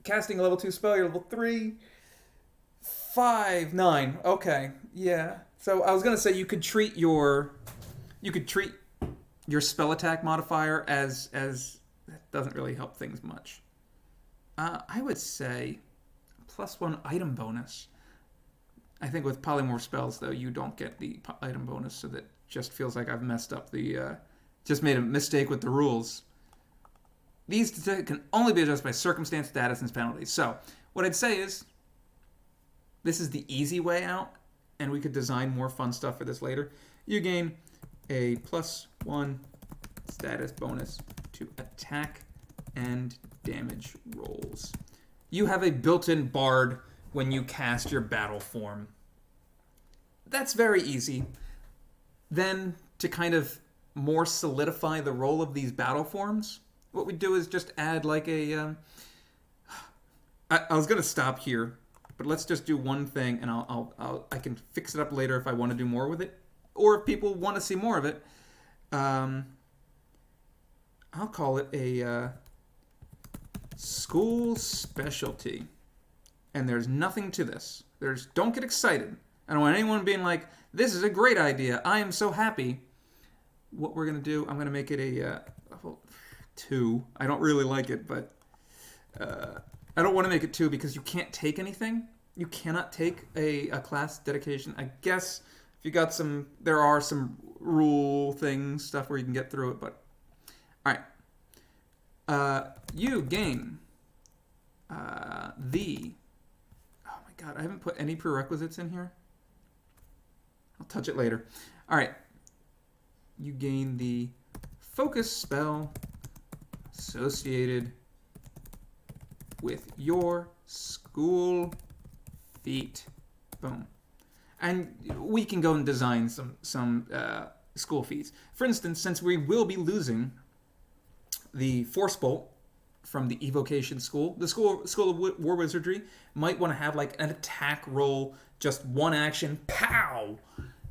Casting a level 2 spell, you're level 3. 5, 9. Okay, yeah. So I was gonna say you could treat your spell attack modifier as that doesn't really help things much. I would say +1 item bonus. I think with polymorph spells though, you don't get the item bonus, so that just feels like I've messed up just made a mistake with the rules. These can only be adjusted by circumstance, status, and penalties. So what I'd say is, this is the easy way out, and we could design more fun stuff for this later. You gain a +1 status bonus to attack and damage rolls. You have a built-in bard when you cast your battle form. That's very easy. Then, to kind of more solidify the role of these battle forms, what we do is just add like a... I was going to stop here, but let's just do one thing, and I can fix it up later if I want to do more with it, or if people want to see more of it. I'll call it a school specialty, and there's nothing to this. Don't get excited. I don't want anyone being like, "This is a great idea. I am so happy." What we're gonna do, I'm gonna make it a 2. I don't really like it, but I don't want to make it 2 because you can't take anything. You cannot take a class dedication. I guess if you got there are some rule things, stuff where you can get through it, but all right. You gain oh my god, I haven't put any prerequisites in here. I'll touch it later. All right. You gain the focus spell associated with your school feat. Boom. And we can go and design some school feats. For instance, since we will be losing the Force Bolt from the Evocation School, the School of War Wizardry might want to have like an attack roll, just one action, pow!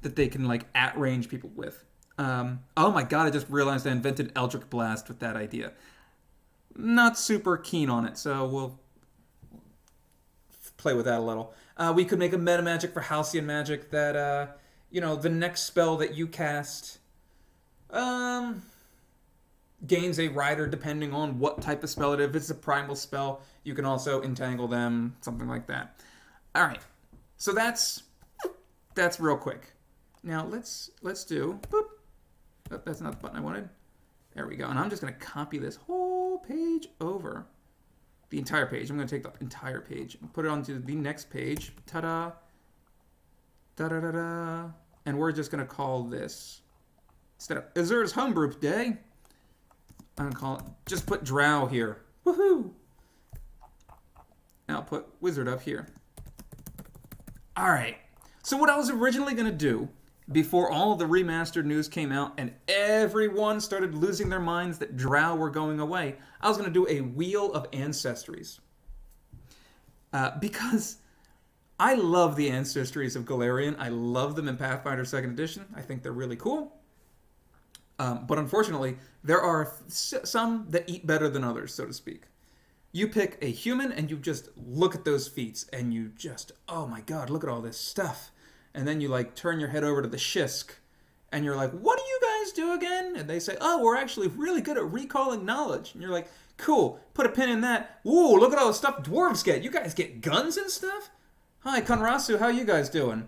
that they can like at range people with. Oh my god! I just realized I invented Eldritch Blast with that idea. Not super keen on it, so we'll play with that a little. We could make a meta magic for Halcyon magic that the next spell that you cast gains a rider depending on what type of spell it is. If it's a primal spell, you can also entangle them, something like that. All right, so that's real quick. Now let's do. Boop. Oh, that's not the button I wanted. There we go. And I'm just going to copy this whole page over. The entire page. I'm going to take the entire page and put it onto the next page. Ta-da. Da-da-da-da. And we're just going to call this, instead of Azzur's Homebrew Day, I'm going to call it, just put Drow here. Woohoo! And I'll put Wizard up here. All right. So what I was originally going to do, before all of the remastered news came out and everyone started losing their minds that Drow were going away, I was going to do a Wheel of Ancestries. Because I love the Ancestries of Golarion. I love them in Pathfinder 2nd Edition. I think they're really cool. But unfortunately, there are some that eat better than others, so to speak. You pick a human and you just look at those feats and you just, oh my god, look at all this stuff. And then you like turn your head over to the Shisk and you're like, what do you guys do again? And they say, oh, we're actually really good at recalling knowledge. And you're like, cool, put a pin in that. Ooh, look at all the stuff dwarves get. You guys get guns and stuff? Hi, Konrasu, how you guys doing?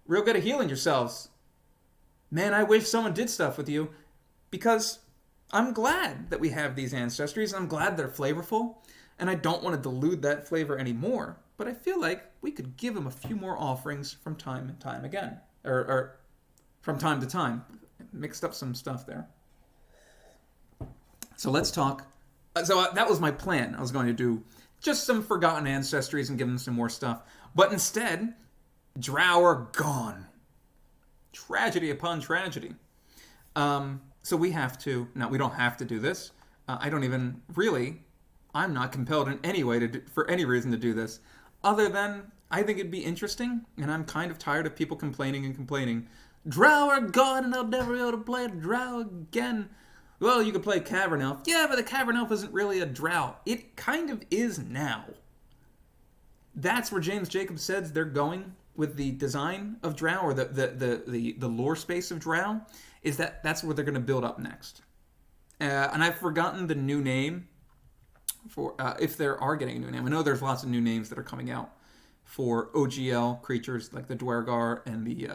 Real good at healing yourselves. Man, I wish someone did stuff with you, because I'm glad that we have these ancestries. I'm glad they're flavorful, and I don't want to dilute that flavor anymore. But I feel like we could give them a few more offerings from time and time again. Or from time to time. Mixed up some stuff there. So let's talk. That was my plan. I was going to do just some forgotten ancestries and give them some more stuff. But instead, Drow are gone. Tragedy upon tragedy. So we have to... Now, we don't have to do this. I don't even really... I'm not compelled in any way for any reason to do this. Other than, I think it'd be interesting, and I'm kind of tired of people complaining. Drow are gone, and I'll never be able to play a Drow again. Well, you could play Cavern Elf. Yeah, but the Cavern Elf isn't really a Drow. It kind of is now. That's where James Jacobs says they're going with the design of Drow, or the lore space of Drow, is that's where they're going to build up next. And I've forgotten the new name for if there are getting a new name. I know there's lots of new names that are coming out for OGL creatures like the Dwergar and the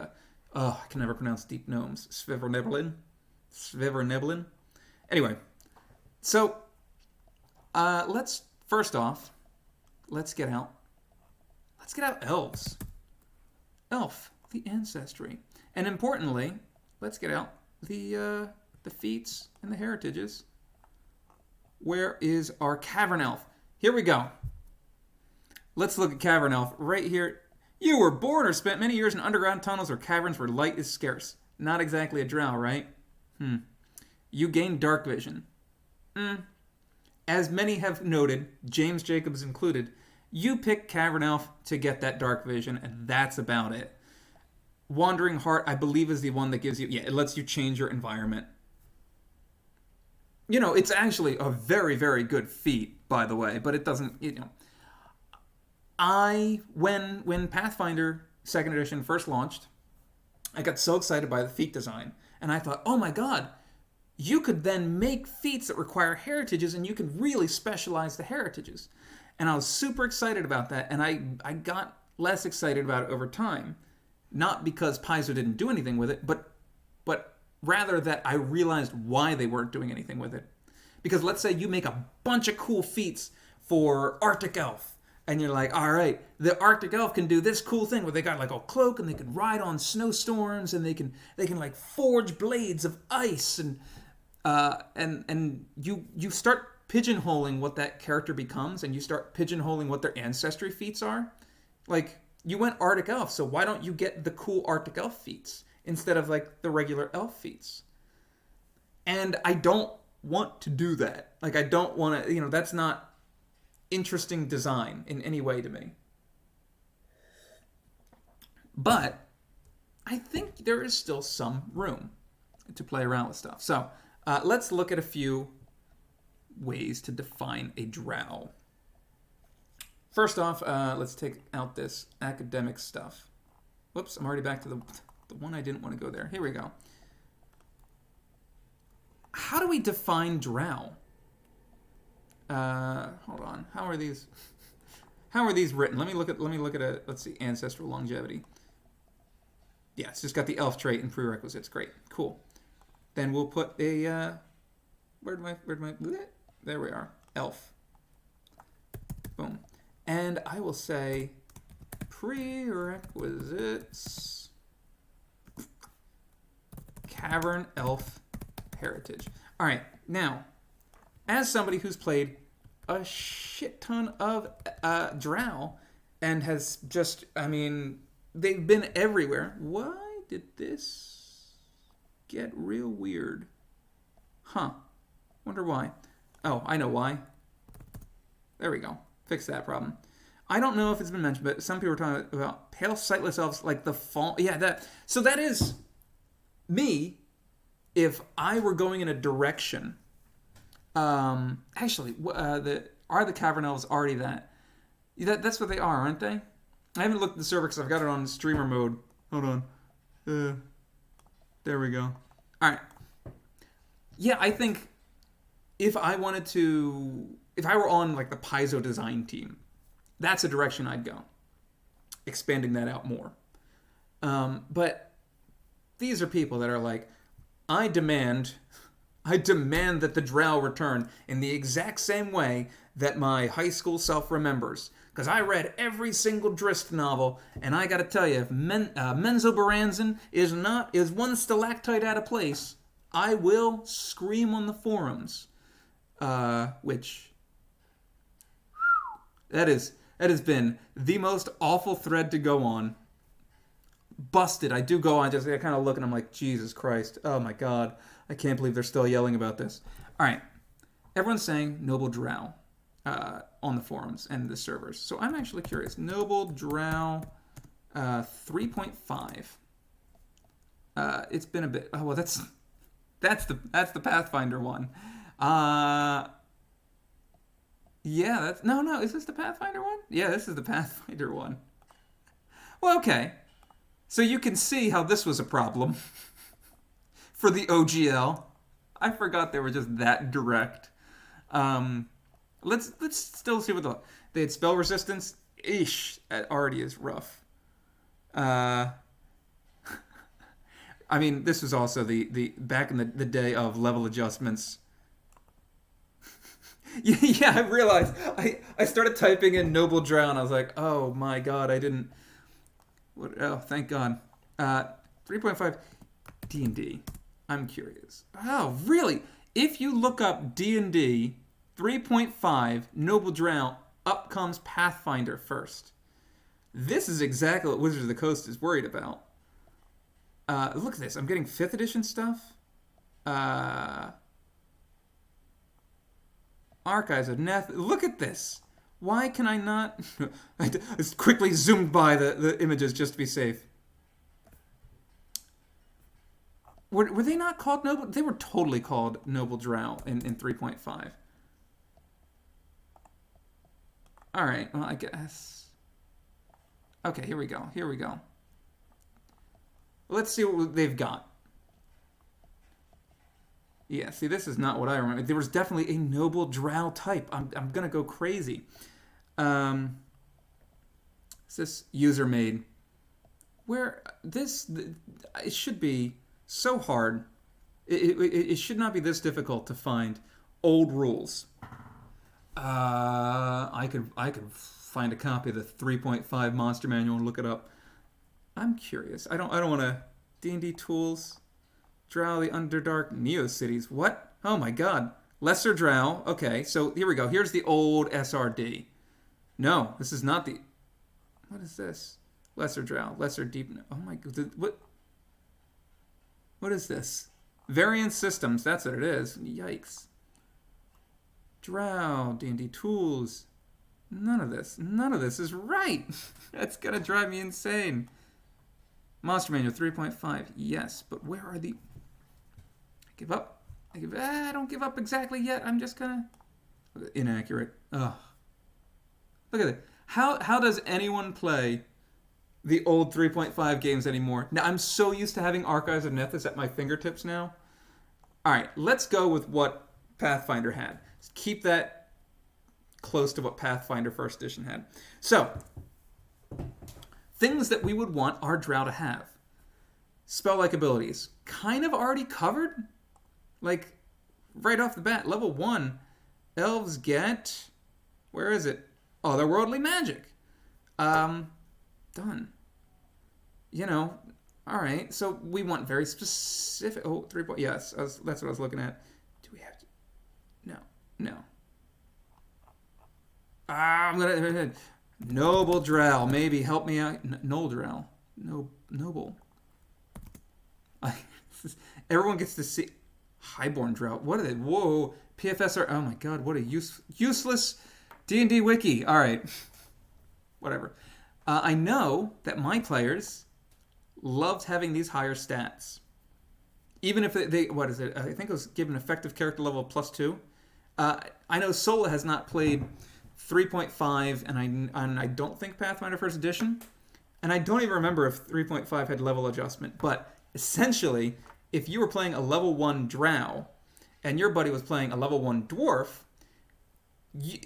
I can never pronounce deep gnomes. Svevernebelin. Anyway, so let's get out elves. Elf, the ancestry. And importantly, let's get out the feats and the heritages. Where is our Cavern Elf? Here we go. Let's look at Cavern Elf right here. You were born or spent many years in underground tunnels or caverns where light is scarce. Not exactly a Drow, right? You gain dark vision. As many have noted, James Jacobs included, you pick Cavern Elf to get that dark vision, and that's about it. Wandering Heart, I believe, is the one that gives you... Yeah, it lets you change your environment. You know, it's actually a very, very good feat, by the way, but it doesn't, when Pathfinder 2nd Edition first launched, I got so excited by the feat design, and I thought, oh my god, you could then make feats that require heritages, and you can really specialize the heritages. And I was super excited about that, and I got less excited about it over time. Not because Paizo didn't do anything with it, but rather that I realized why they weren't doing anything with it. Because let's say you make a bunch of cool feats for Arctic Elf, and you're like, all right, the Arctic Elf can do this cool thing where they got like a cloak and they can ride on snowstorms and they can like forge blades of ice and you start pigeonholing what that character becomes, and you start pigeonholing what their ancestry feats are. Like, you went Arctic Elf, so why don't you get the cool Arctic Elf feats instead of like the regular elf feats? And I don't want to do that. Like, I don't want to, that's not interesting design in any way to me. But I think there is still some room to play around with stuff. So let's look at a few ways to define a drow. First off, let's take out this academic stuff. Whoops, I'm already back to the one I didn't want to go there. Here we go. How do we define drow? Hold on. How are these written? Let me look at a, let's see, ancestral longevity. Yeah, it's just got the elf trait and prerequisites. Great. Cool. Then we'll put a where'd my there we are. Elf. Boom. And I will say prerequisites cavern elf heritage. All right. Now, as somebody who's played a shit ton of Drow and has just, I mean, they've been everywhere. Why did this get real weird? Huh. Wonder why. Oh, I know why. There we go. Fix that problem. I don't know if it's been mentioned, but some people are talking about pale sightless elves like the fall. Yeah, that. So that is me if I were going in a direction. Actually, are the cavern elves already that? That's what they are, aren't they? I haven't looked at the server because I've got it on streamer mode. Hold on. There we go. All right. Yeah, I think if I were on like the Paizo design team, that's a direction I'd go. Expanding that out more. But these are people that are like, I demand that the Drow return in the exact same way that my high school self remembers. Because I read every single Drizzt novel, and I gotta tell you, if Menzoberranzan is one stalactite out of place, I will scream on the forums. Which that has been the most awful thread to go on. Busted. I do go on, I kind of look and I'm like, Jesus Christ. Oh my God. I can't believe they're still yelling about this. All right. Everyone's saying Noble Drow on the forums and the servers. So I'm actually curious. Noble Drow 3.5. It's been a bit. Oh, well, that's the Pathfinder one. Yeah, that's no. Is this the Pathfinder one? Yeah, this is the Pathfinder one. Well, okay. So you can see how this was a problem for the OGL. I forgot they were just that direct. Let's still see what they had spell resistance. Eesh, that already is rough. I mean, this was also the back in the day of level adjustments. Yeah, I realized I started typing in Noble Drow and I was like, oh my God, I didn't. What? Oh, thank God. 3.5 D&D. I'm curious. Oh, really? If you look up D&D 3.5 Noble Drow, up comes Pathfinder first. This is exactly what Wizards of the Coast is worried about. Look at this. I'm getting 5th edition stuff. Archives of Neth. Look at this. Why can I not? I just quickly zoomed by the images just to be safe. Were they not called Noble? They were totally called Noble Drow in 3.5. All right. Well, I guess. Okay, here we go. Let's see what they've got. Yeah, see, this is not what I remember. There was definitely a Noble Drow type. I'm gonna go crazy. Is this user made? Where it should be so hard. It should not be this difficult to find old rules. I could find a copy of the 3.5 Monster Manual and look it up. I'm curious. I don't want to. D&D tools, Drow, the Underdark, Neo-Cities. What? Oh my God. Lesser Drow. Okay, so here we go. Here's the old SRD. No, this is not the... What is this? Lesser Drow. Lesser Deep... Oh my God. What is this? Variant Systems. That's what it is. Yikes. Drow. D&D Tools. None of this is right. That's going to drive me insane. Monster Manual 3.5. Yes, but where are the... I give up. I don't give up exactly yet. I'm just gonna... Inaccurate. Ugh. Look at it. How does anyone play the old 3.5 games anymore? Now, I'm so used to having Archives of Nethys at my fingertips now. All right, let's go with what Pathfinder had. Keep that close to what Pathfinder First Edition had. So, things that we would want our Drow to have. Spell-like abilities. Kind of already covered. Like, right off the bat, level 1, elves get... Where is it? Otherworldly magic. Done. You know, all right. So we want very specific... Oh, 3 point... Yes, that's what I was looking at. Do we have to... No. I'm going to... Noble Drow. Maybe help me out. Noble Drow. Noble. Everyone gets to see... Highborn Drow. What are they? Whoa. PFSR. Oh my god, what a useless D&D wiki. All right. Whatever. I know that my players loved having these higher stats. Even if they what is it? I think it was given effective character level +2. I know Sola has not played 3.5, and I don't think Pathfinder First Edition. And I don't even remember if 3.5 had level adjustment. But essentially, if you were playing a level 1 Drow, and your buddy was playing a level 1 Dwarf,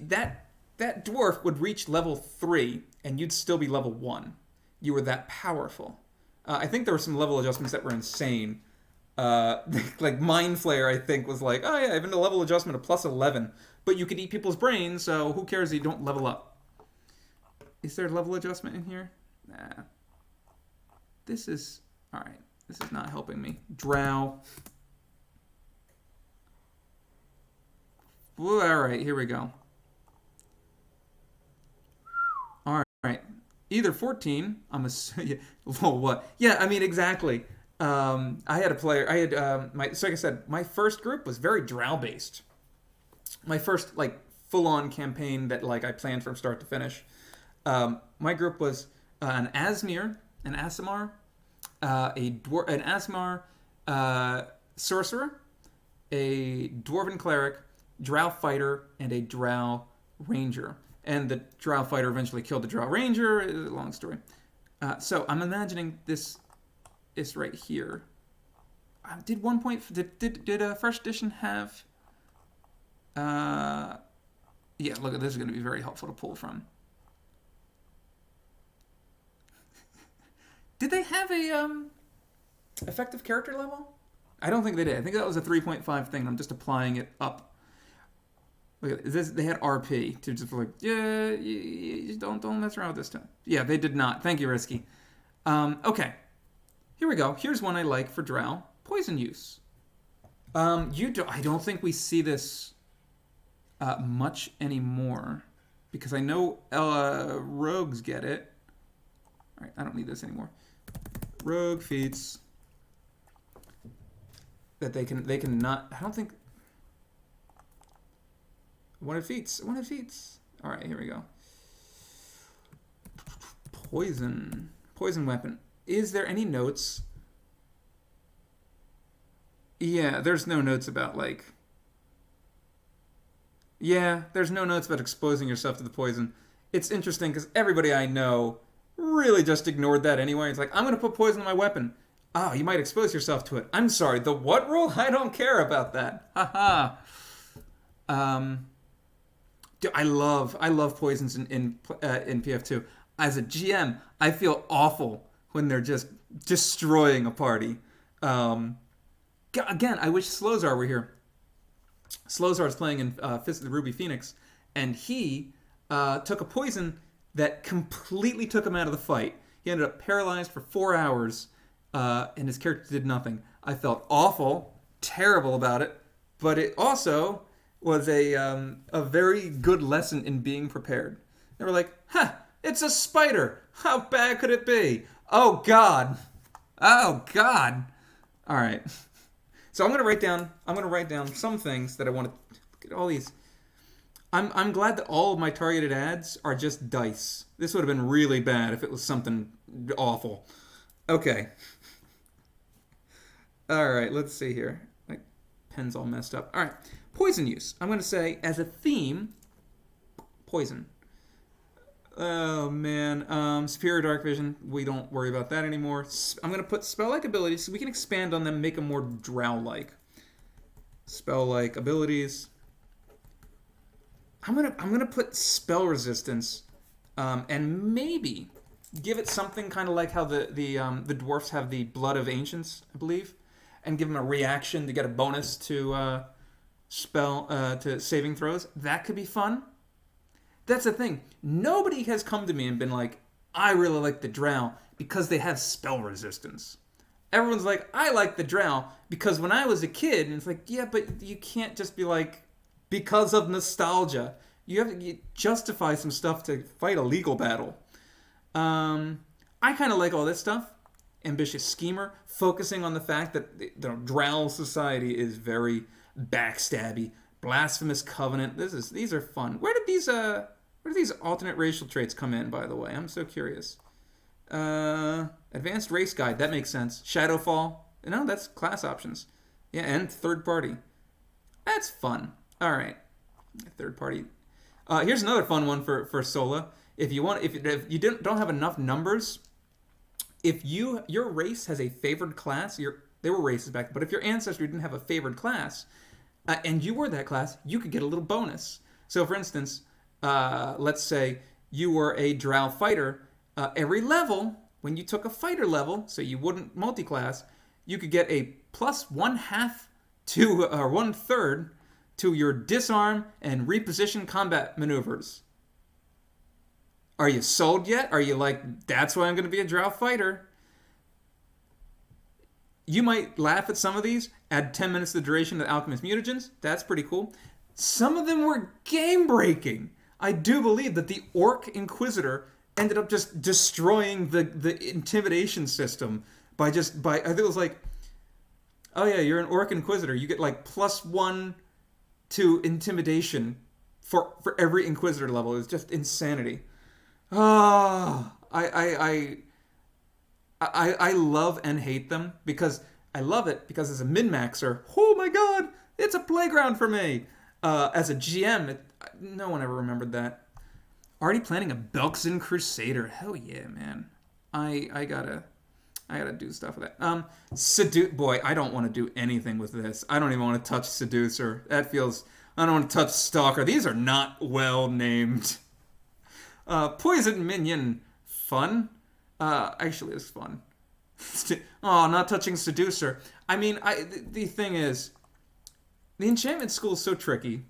that Dwarf would reach level 3, and you'd still be level 1. You were that powerful. I think there were some level adjustments that were insane. Like Mind Flayer, I think, was like, oh yeah, even a level adjustment of +11. But you could eat people's brains, so who cares if you don't level up? Is there a level adjustment in here? Nah. This is... Alright. This is not helping me. Drow. Alright, here we go. Alright. Either 14, I'm assuming... Well, what? Yeah, I mean, exactly. I had a player... So like I said, my first group was very Drow-based. My first, full-on campaign that, I planned from start to finish. My group was an Asmir, an Aasimar, an Aasimar sorcerer, a dwarven cleric, Drow fighter, and a Drow ranger. And the Drow fighter eventually killed the Drow ranger. It's a long story. So I'm imagining this is right here. Did first edition have? Yeah, look at this. Is going to be very helpful to pull from. Did they have a effective character level? I don't think they did. I think that was a 3.5 thing. I'm just applying it up. Look at this. They had RP to just you don't mess around with this time. Yeah, they did not. Thank you, Risky. Okay, here we go. Here's one I like for Drow: poison use. I don't think we see this much anymore because I know rogues get it. All right, I don't need this anymore. Rogue feats that they can not. I don't think. One of feats. All right, here we go. Poison weapon. Is there any notes? Yeah, there's no notes about Yeah, there's no notes about exposing yourself to the poison. It's interesting because everybody I know really just ignored that anyway. It's like, I'm going to put poison in my weapon. Oh, you might expose yourself to it. I'm sorry, the what rule? I don't care about that. Haha. I love poisons in PF2. As a GM, I feel awful when they're just destroying a party. Again, I wish Slozar were here. Slozar is playing in Fist of the Ruby Phoenix, and he took a poison that completely took him out of the fight. He ended up paralyzed for 4 hours, and his character did nothing. I felt awful, terrible about it, but it also was a very good lesson in being prepared. They were like, huh, it's a spider. How bad could it be? Oh, God. All right. So I'm going to write down some things that I want to look at all these. I'm glad that all of my targeted ads are just dice. This would have been really bad if it was something awful. Okay. All right, let's see here. My pen's all messed up. All right. Poison use. I'm going to say, as a theme, poison. Oh, man. Superior Dark Vision. We don't worry about that anymore. I'm going to put spell-like abilities so we can expand on them, make them more drow-like. Spell-like abilities. I'm gonna put spell resistance, and maybe give it something kind of like how the dwarfs have the Blood of Ancients, I believe, and give them a reaction to get a bonus to to saving throws. That could be fun. That's the thing. Nobody has come to me and been like, I really like the Drow because they have spell resistance. Everyone's like, I like the Drow because when I was a kid, and it's like, yeah, but you can't just be like, because of nostalgia. You have to justify some stuff to fight a legal battle. I kind of like all this stuff. Ambitious schemer, focusing on the fact that the Drow society is very backstabby. Blasphemous covenant. These are fun. Where did these alternate racial traits come in, by the way? I'm so curious. Advanced race guide. That makes sense. Shadowfall. No, that's class options. Yeah, and third party. That's fun. All right, third party. Here's another fun one for Sola. If you don't have enough numbers, if your race has a favored class, they were races back, but if your ancestry didn't have a favored class, and you were that class, you could get a little bonus. So, for instance, let's say you were a Drow fighter. Every level, when you took a fighter level, so you wouldn't multi-class, you could get a plus 1/2 to 1/3 to your disarm and reposition combat maneuvers. Are you sold yet? Are you like, that's why I'm going to be a Drow fighter? You might laugh at some of these. Add 10 minutes to the duration of the Alchemist mutagens. That's pretty cool. Some of them were game-breaking. I do believe that the Orc Inquisitor ended up just destroying the intimidation system by I think it was like, oh yeah, you're an Orc Inquisitor. You get like +1 to intimidation for every Inquisitor level. It's just insanity. I love and hate them because I love it because as a min-maxer, oh my god, it's a playground for me. As a GM, no one ever remembered that. Already planning a Belkzen Crusader. Hell yeah, man. I gotta do stuff with that. Boy, I don't want to do anything with this. I don't even want to touch Seducer. I don't want to touch Stalker. These are not well named. Poison Minion. Fun. Actually, it's fun. Oh, not touching Seducer. I mean, the thing is, the enchantment school is so tricky.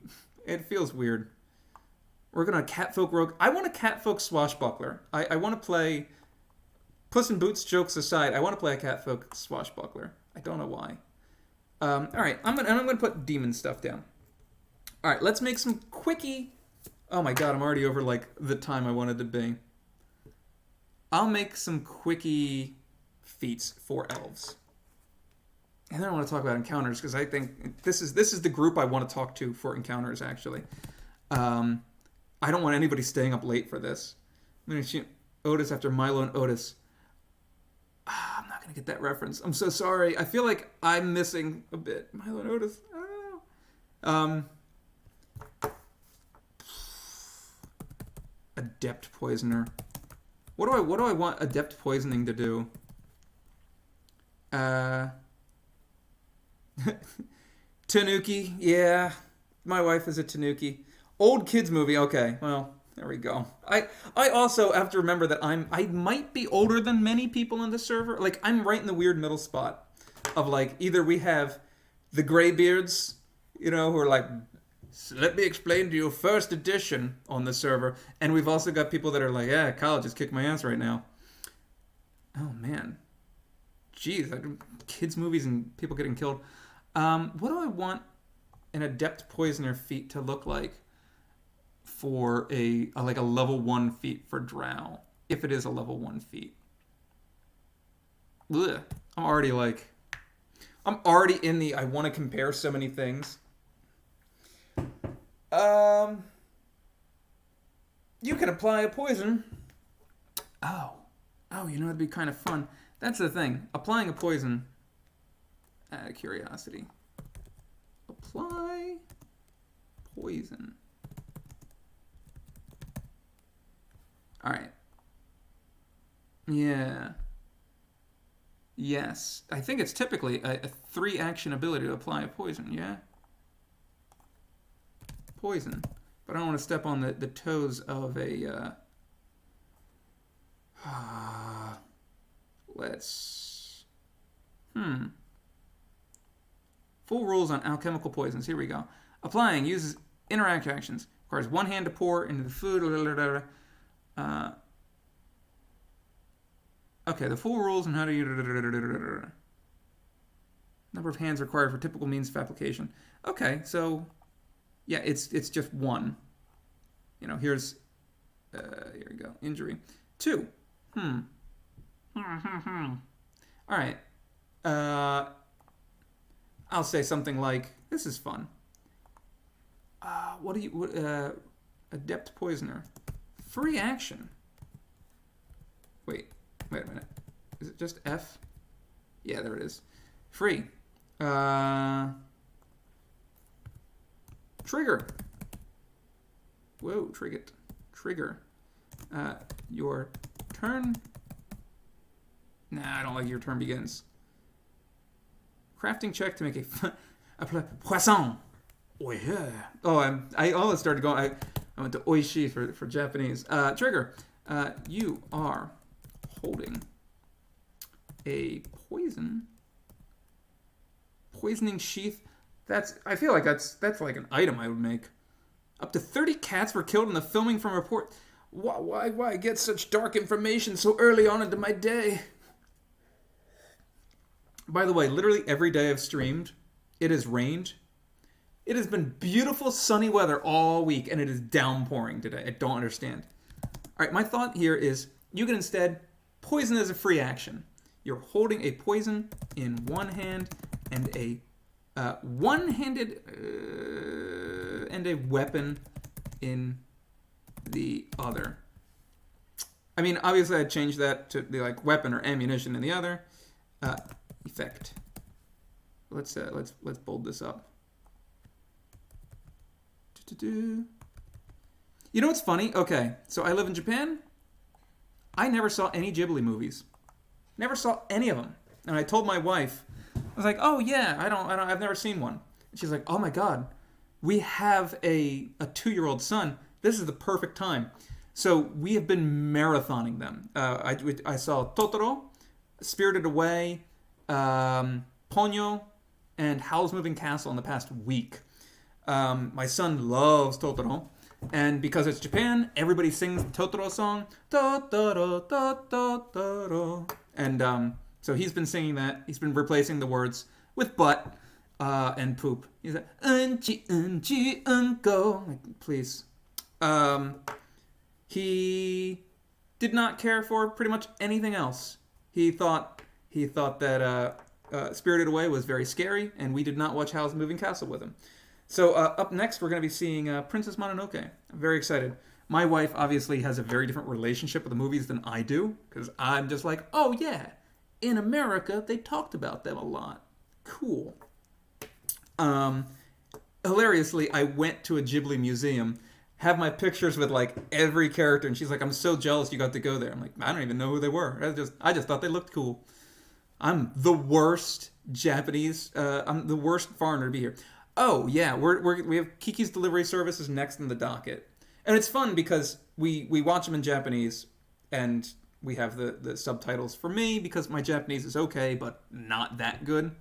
It feels weird. We're going to Catfolk Rogue. I want a Catfolk Swashbuckler. I want to play... Puss in Boots jokes aside, I want to play a Catfolk Swashbuckler. I don't know why. All right, I'm gonna put demon stuff down. All right, let's make some quickie... Oh my god, I'm already over, like, the time I wanted to be. I'll make some quickie feats for elves. And then I want to talk about encounters, because I think this is the group I want to talk to for encounters, actually. I don't want anybody staying up late for this. I'm going to shoot Otis after Milo and Otis. I'm not going to get that reference. I'm so sorry. I feel like I'm missing a bit. Milo and Otis. I don't know. Adept Poisoner. What do I want Adept Poisoning to do? Tanuki. Yeah. My wife is a Tanuki. Old kids movie. Okay. Well, there we go. I also have to remember that I might be older than many people in the server. Like, I'm right in the weird middle spot of, like, either we have the graybeards, you know, who are like, let me explain to you first edition on the server, and we've also got people that are like, yeah, college just kicked my ass right now. Oh man, jeez, kids movies and people getting killed. What do I want an Adept Poisoner feat to look like for a level 1 feat for Drow, if it is a level 1 feat? Ugh. I'm already in the I want to compare so many things. You can apply a poison. Oh, you know, it'd be kind of fun. That's the thing. Applying a poison. Out of curiosity. Apply poison. Alright. Yeah. Yes. I think it's typically a 3-action ability to apply a poison, yeah? Poison. But I don't want to step on the toes of a... let's... Full rules on alchemical poisons. Here we go. Applying uses interact actions. Requires one hand to pour into the food. Okay, the full rules on how to use... Number of hands required for typical means of application. Okay, so... Yeah, it's just one. You know, here's... here we go. Injury. 2. Alright. I'll say something like, this is fun. Adept Poisoner. Free action. Wait a minute. Is it just F? Yeah, there it is. Free. Trigger. Whoa, trigger. Your turn. Nah, I don't like your turn begins. Crafting check to make a poisson. Oh yeah. Oh, I almost started going. I went to oishi for Japanese. Trigger. You are holding a poisoning sheath. I feel like that's like an item I would make. Up to 30 cats were killed in the filming from report. Why get such dark information so early on into my day? By the way, literally every day I've streamed, it has rained. It has been beautiful sunny weather all week, and it is downpouring today. I don't understand. All right, my thought here is you can instead poison as a free action. You're holding a poison in one hand and a one-handed and a weapon in the other. I mean, obviously I'd change that to the like weapon or ammunition in the other. Effect. Let's bold this up. You know what's funny? Okay, so I live in Japan. I never saw any Ghibli movies. Never saw any of them. And I told my wife, I was like, "Oh yeah, I've never seen one." And she's like, "Oh my god, we have a 2-year-old son. This is the perfect time." So we have been marathoning them. I saw Totoro, Spirited Away, Ponyo, and Howl's Moving Castle in the past week. My son loves Totoro, and because it's Japan, everybody sings the Totoro song, Totoro, Totoro, and so he's been singing that. He's been replacing the words with butt and poop. He's like, unko. Like, please. He did not care for pretty much anything else. He thought that Spirited Away was very scary, and we did not watch Howl's Moving Castle with him. So up next, we're going to be seeing Princess Mononoke. I'm very excited. My wife obviously has a very different relationship with the movies than I do, because I'm just like, oh yeah, in America, they talked about them a lot. Cool. Hilariously, I went to a Ghibli museum, have my pictures with like every character, and she's like, "I'm so jealous you got to go there." I'm like, I don't even know who they were. I just thought they looked cool. I'm the worst Japanese. I'm the worst foreigner to be here. Oh yeah, we have Kiki's Delivery Service is next in the docket, and it's fun because we watch them in Japanese, and we have the subtitles for me because my Japanese is okay but not that good,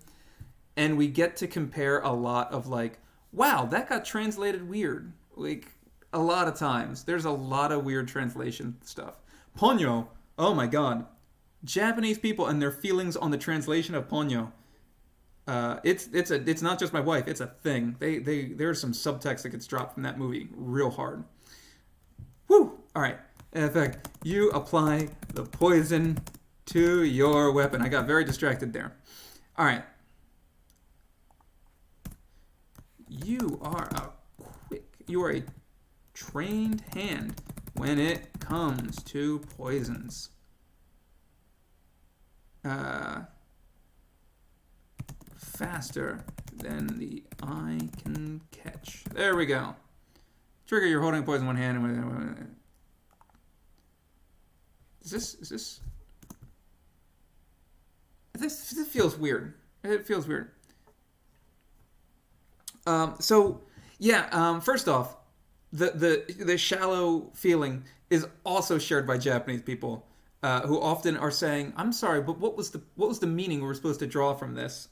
and we get to compare a lot of like, wow, that got translated weird. Like a lot of times, there's a lot of weird translation stuff. Ponyo, oh my god, Japanese people and their feelings on the translation of Ponyo. It's not just my wife. It's a thing. There's some subtext that gets dropped from that movie real hard. Whew. All right. In fact, you apply the poison to your weapon. I got very distracted there. All right. You are a trained hand when it comes to poisons. faster than the eye can catch. There we go. Trigger, you're holding poison in one hand. This feels weird. It feels weird. First off, the shallow feeling is also shared by Japanese people, who often are saying, "I'm sorry, but what was the meaning we were supposed to draw from this?"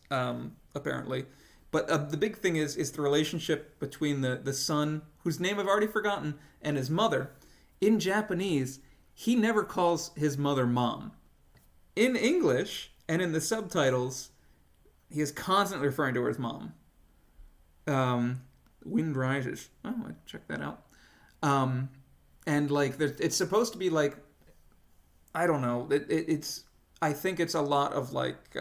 Apparently, but the big thing is the relationship between the son, whose name I've already forgotten, and his mother. In Japanese, he never calls his mother mom. In English and in the subtitles, he is constantly referring to her as mom. Wind Rises. Oh, I check that out. And like, it's supposed to be like, I don't know. It's. I think it's a lot of like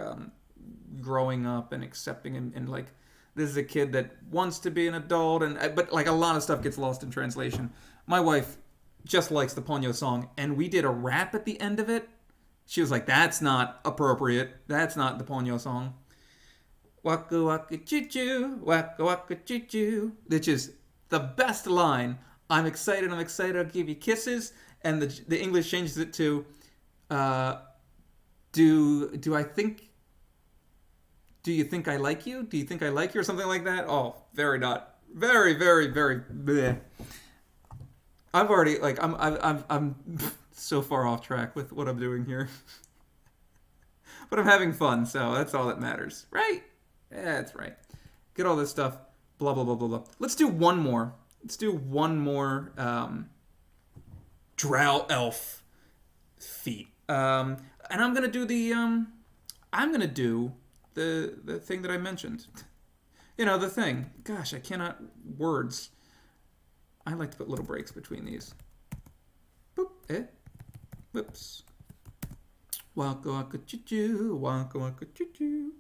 growing up and accepting, and like, this is a kid that wants to be an adult, but like a lot of stuff gets lost in translation. My wife just likes the Ponyo song, and we did a rap at the end of it. She was like, "That's not appropriate. That's not the Ponyo song." Waka waka choo choo, waka waka choo choo, which is the best line. I'm excited, I'll give you kisses. And the English changes it to, do you think I like you? Do you think I like you? Or something like that. Oh, very, very, very bleh. I've already, like, I'm so far off track with what I'm doing here. But I'm having fun, so that's all that matters. Right? Yeah, that's right. Get all this stuff. Blah, blah, blah, blah, blah. Let's do one more. Drow elf feat. And I'm going to do the thing that I mentioned. You know, the thing. Gosh, I cannot words. I like to put little breaks between these. Boop, whoops. Waka waka choo-choo, waka waka choo-choo.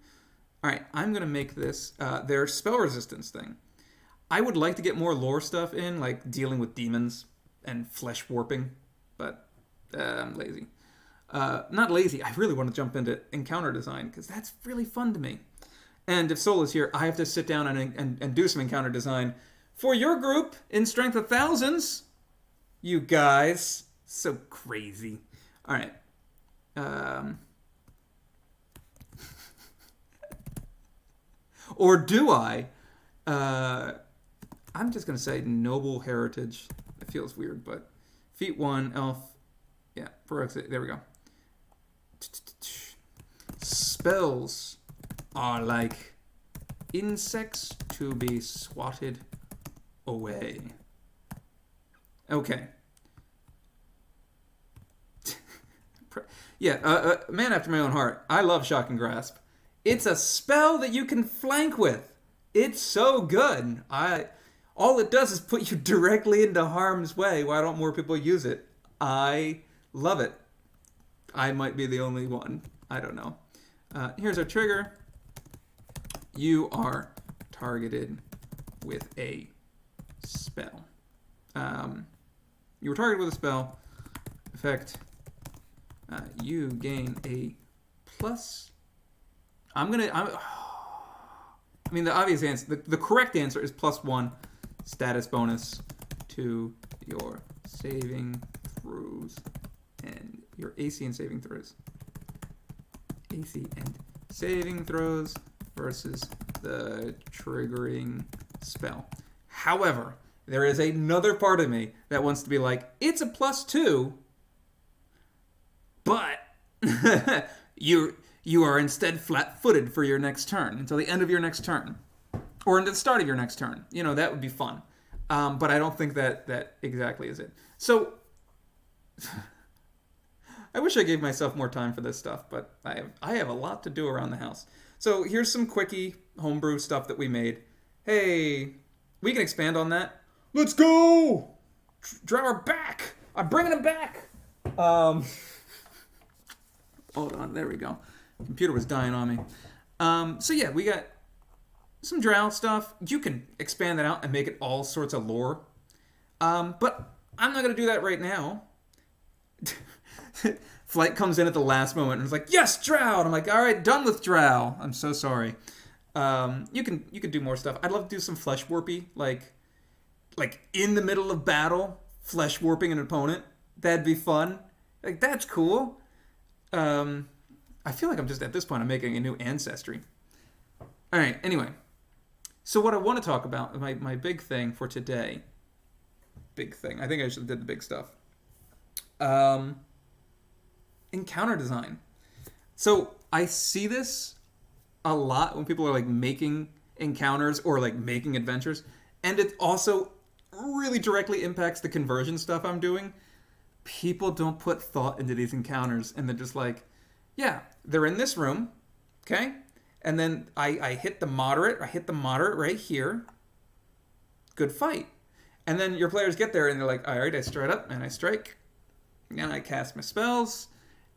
Alright, I'm going to make this their spell resistance thing. I would like to get more lore stuff in, like dealing with demons and flesh warping, but I'm lazy. Not lazy, I really want to jump into encounter design, because that's really fun to me. And if Sol is here, I have to sit down and do some encounter design for your group in Strength of Thousands. You guys. So crazy. Alright. Or do I? I'm just going to say noble heritage. It feels weird, but feat 1, elf. Yeah, there we go. Spells are like insects to be swatted away. Okay. Yeah, man after my own heart. I love Shock and Grasp. It's a spell that you can flank with. It's so good. All it does is put you directly into harm's way. Why don't more people use it? I love it. I might be the only one. I don't know. Here's our trigger. You are targeted with a spell. You were targeted with a spell. Effect. You gain a plus. I mean, the obvious answer, the correct answer is +1 status bonus to your saving throws and your AC and saving throws. AC and saving throws versus the triggering spell. However, there is another part of me that wants to be like, it's a +2, but you are instead flat-footed for your next turn until the end of your next turn, or until the start of your next turn. You know, that would be fun. But I don't think that exactly is it. So I wish I gave myself more time for this stuff, but I have a lot to do around the house. So here's some quickie homebrew stuff that we made. Hey, we can expand on that. Let's go! Drow are back! I'm bringing them back! Hold on, there we go. Computer was dying on me. So yeah, we got some Drow stuff. You can expand that out and make it all sorts of lore. But I'm not going to do that right now. Flight comes in at the last moment and is like, yes, Drow! And I'm like, all right, done with Drow. I'm so sorry. You can do more stuff. I'd love to do some flesh warpy, like in the middle of battle, flesh warping an opponent. That'd be fun. Like, that's cool. I feel like I'm just, at this point, I'm making a new ancestry. All right, anyway. So what I want to talk about, my big thing for today, big thing. I think I should have did the big stuff. Encounter design. So I see this a lot when people are like making encounters or like making adventures, and it also really directly impacts the conversion stuff I'm doing. People don't put thought into these encounters, and they're just like, yeah, they're in this room, okay? And then I hit the moderate. I hit the moderate right here. Good fight. And then your players get there, and they're like, all right, I stride up, and I strike. And I cast my spells,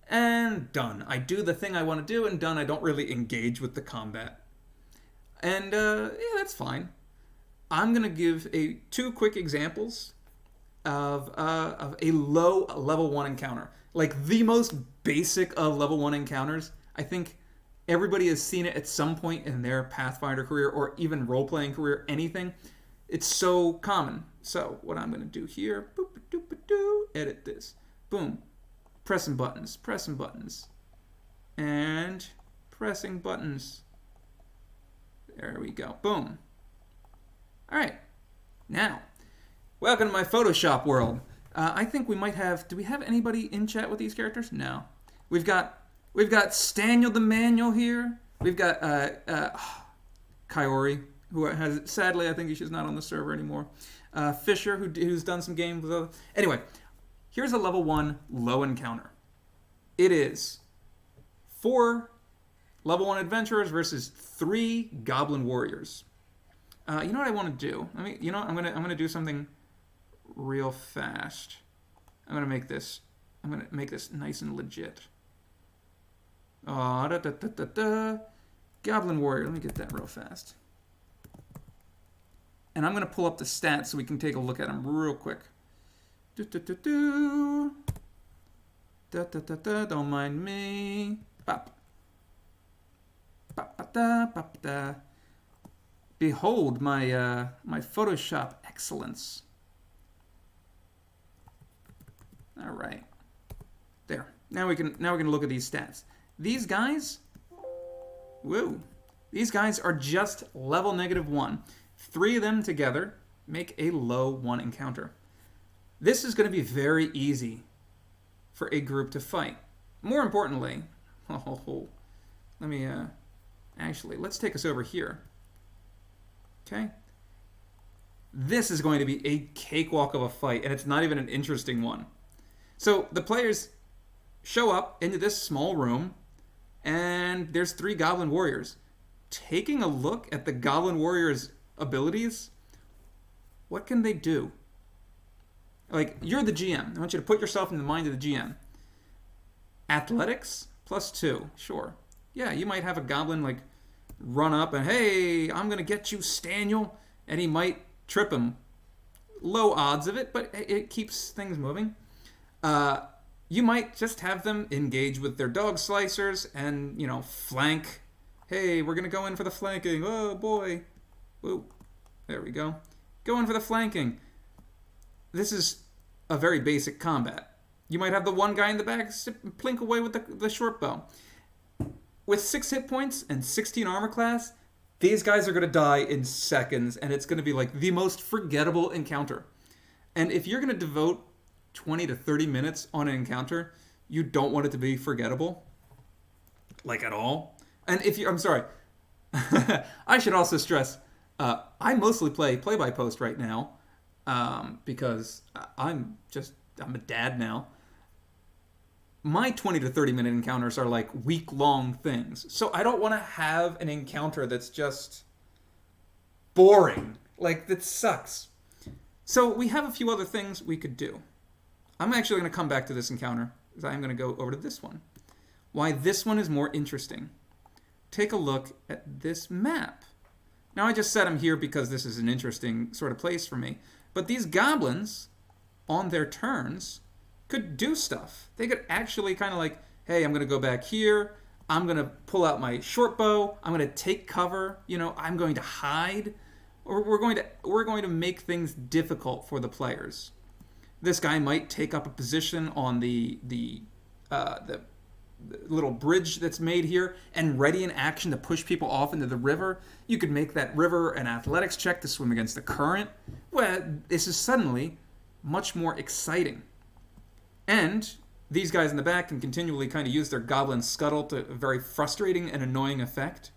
and done. I do the thing I want to do, and done. I don't really engage with the combat. And, yeah, that's fine. I'm going to give two quick examples of a low level 1 encounter. Like, the most basic of level 1 encounters. I think everybody has seen it at some point in their Pathfinder career or even role-playing career, anything. It's so common. So, what I'm going to do here, boop-a-doop-a-doo, edit this. Boom. Pressing buttons, and pressing buttons. There we go. Boom. All right. Now, welcome to my Photoshop world. I think we might have... Do we have anybody in chat with these characters? No. We've got Staniel the Manual here. We've got Kaori, who has... Sadly, I think she's not on the server anymore. Fisher, who's done some games with other... Anyway, here's a level 1 low encounter. It is 4 level 1 adventurers versus 3 goblin warriors. You know what I want to do? I'm gonna do something real fast. I'm gonna make this nice and legit. Goblin warrior. Let me get that real fast. And I'm gonna pull up the stats so we can take a look at them real quick. Don't mind me. Behold my my Photoshop excellence. All right, there. Now we can look at these stats. These guys, woo! These guys are just level -1. 3 of them together make a low 1 encounter. This is going to be very easy for a group to fight. More importantly, let me actually, let's take us over here. Okay? This is going to be a cakewalk of a fight, and it's not even an interesting one. So the players show up into this small room, and there's 3 goblin warriors. Taking a look at the goblin warriors' abilities, what can they do? Like, you're the GM. I want you to put yourself in the mind of the GM. Athletics, +2. Sure. Yeah, you might have a goblin, like, run up and, hey, I'm going to get you, Staniel. And he might trip him. Low odds of it, but it keeps things moving. You might just have them engage with their dog slicers and, flank. Hey, we're going to go in for the flanking. Oh, boy. Whoa. There we go. Go in for the flanking. This is a very basic combat. You might have the one guy in the back plink away with the short bow. With 6 hit points and 16 armor class, these guys are going to die in seconds, and it's going to be like the most forgettable encounter. And if you're going to devote 20 to 30 minutes on an encounter, you don't want it to be forgettable. Like, at all. And I'm sorry. I should also stress, I mostly play play-by-post right now. Because I'm a dad now. My 20 to 30 minute encounters are like week-long things. So I don't want to have an encounter that's just boring. Like, that sucks. So we have a few other things we could do. I'm actually going to come back to this encounter, because I'm going to go over to this one. Why this one is more interesting. Take a look at this map. Now, I just set them here because this is an interesting sort of place for me. But these goblins, on their turns, could do stuff. They could actually kind of like, hey, I'm going to go back here. I'm going to pull out my short bow. I'm going to take cover. I'm going to hide. Or we're going to make things difficult for the players. This guy might take up a position on the little bridge that's made here and ready in action to push people off into the river. You could make that river an athletics check to swim against the current. Well, this is suddenly much more exciting. And these guys in the back can continually kind of use their goblin scuttle to a very frustrating and annoying effect.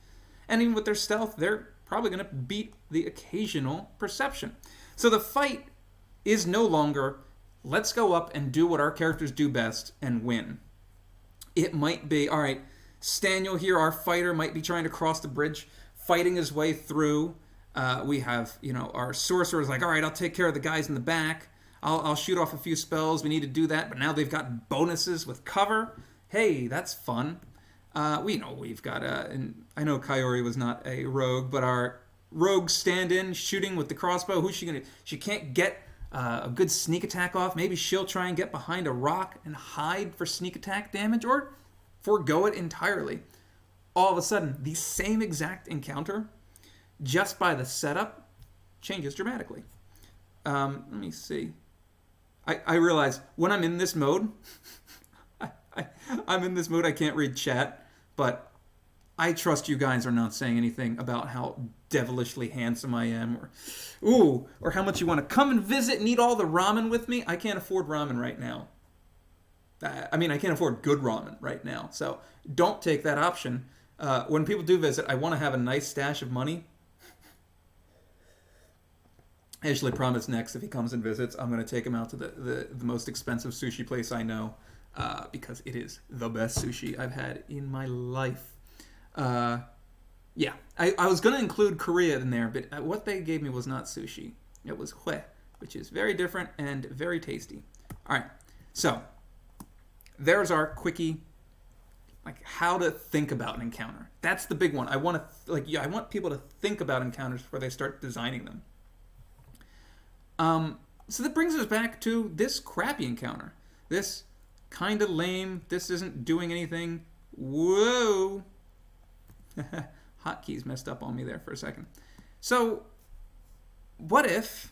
And even with their stealth, they're probably going to beat the occasional perception. So the fight is no longer, let's go up and do what our characters do best and win. It might be, all right, Staniel here, our fighter, might be trying to cross the bridge, fighting his way through. We have, our sorcerer's like, all right, I'll take care of the guys in the back. I'll shoot off a few spells. We need to do that, but now they've got bonuses with cover. Hey, that's fun. We've got, and I know Kaori was not a rogue, but our rogue stand-in shooting with the crossbow, who's she going to, she can't get a good sneak attack off. Maybe she'll try and get behind a rock and hide for sneak attack damage, or forgo it entirely. All of a sudden, the same exact encounter, just by the setup, changes dramatically. Let me see. I realize when I'm in this mode, I'm in this mode, I can't read chat, but I trust you guys are not saying anything about how devilishly handsome I am, or how much you want to come and visit and eat all the ramen with me. I can't afford ramen right now. I can't afford good ramen right now, so don't take that option. When people do visit, I want to have a nice stash of money. I actually promise next, if he comes and visits, I'm going to take him out to the most expensive sushi place I know, because it is the best sushi I've had in my life. I was going to include Korea in there, but what they gave me was not sushi. It was hue, which is very different and very tasty. All right, so there's our quickie, like how to think about an encounter. That's the big one. I want people to think about encounters before they start designing them. So that brings us back to this crappy encounter. This kind of lame, this isn't doing anything. Whoa. Hotkeys messed up on me there for a second. So, what if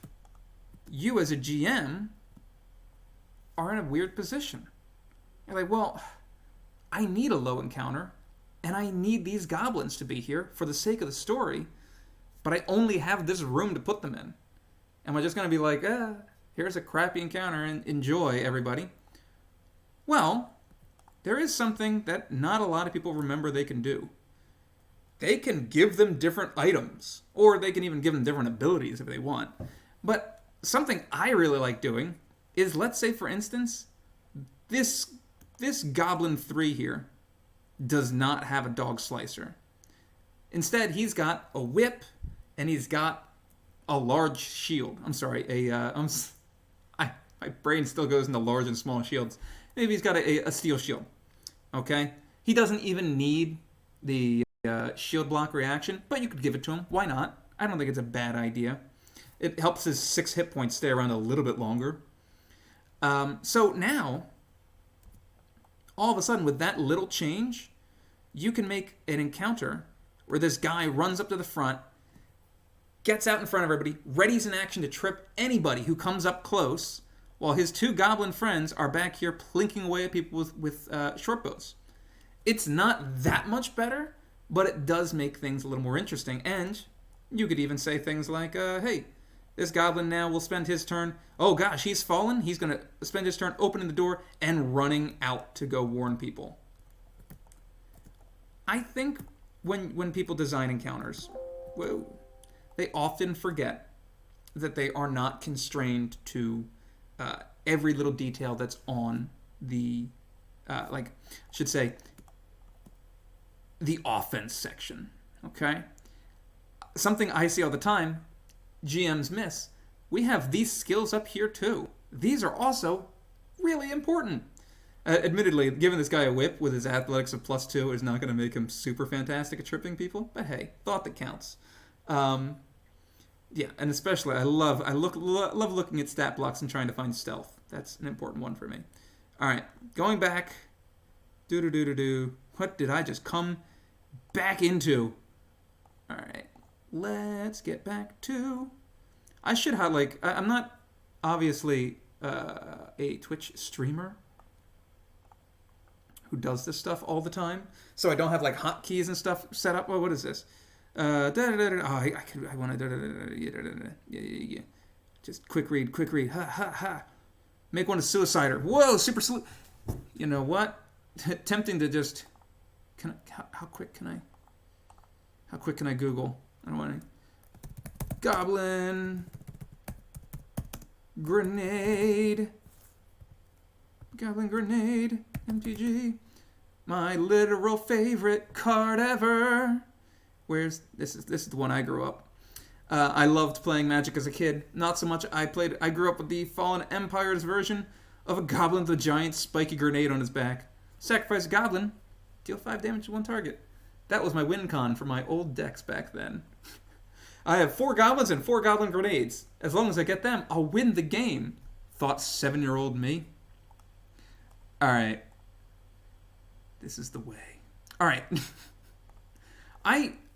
you as a GM are in a weird position? You're like, well, I need a low encounter, and I need these goblins to be here for the sake of the story, but I only have this room to put them in. Am I just going to be like, here's a crappy encounter and enjoy, everybody? Well, there is something that not a lot of people remember they can do. They can give them different items, or they can even give them different abilities if they want. But something I really like doing is, let's say, for instance, this Goblin 3 here does not have a dog slicer. Instead, he's got a whip, and he's got a large shield. I'm sorry, my brain still goes into large and small shields. Maybe he's got a steel shield. Okay? He doesn't even need the shield block reaction, but you could give it to him. Why not? I don't think it's a bad idea. It helps his 6 hit points stay around a little bit longer. So now, all of a sudden, with that little change, you can make an encounter where this guy runs up to the front, gets out in front of everybody, readies an action to trip anybody who comes up close, while his 2 goblin friends are back here plinking away at people with short bows. It's not that much better, but it does make things a little more interesting. And you could even say things like, hey, this goblin now will spend his turn, oh gosh, he's fallen, he's going to spend his turn opening the door and running out to go warn people. I think when people design encounters, they often forget that they are not constrained to every little detail that's on the, the offense section, okay? Something I see all the time, GMs miss. We have these skills up here too. These are also really important. Admittedly, giving this guy a whip with his athletics of +2 is not going to make him super fantastic at tripping people, but hey, thought that counts. Yeah, and especially I love looking at stat blocks and trying to find stealth. That's an important one for me. All right, going back. Do. What did I just come back into? All right, let's get back to... I should have, like... I'm not obviously a Twitch streamer who does this stuff all the time, so I don't have, like, hotkeys and stuff set up. Oh, what is this? Oh, I want to... Yeah. Just quick read. Ha. Make one a suicider. Whoa, super sleuth. You know what? Tempting to just... How quick can I Google? I don't want to... Goblin grenade, MTG. My literal favorite card ever. This is the one I grew up. I loved playing Magic as a kid. Not so much. I grew up with the Fallen Empire's version of a goblin with a giant spiky grenade on his back. Sacrifice a goblin, deal 5 damage to one target. That was my win con for my old decks back then. I have 4 goblins and 4 goblin grenades. As long as I get them, I'll win the game, thought 7-year-old me. Alright. This is the way. Alright.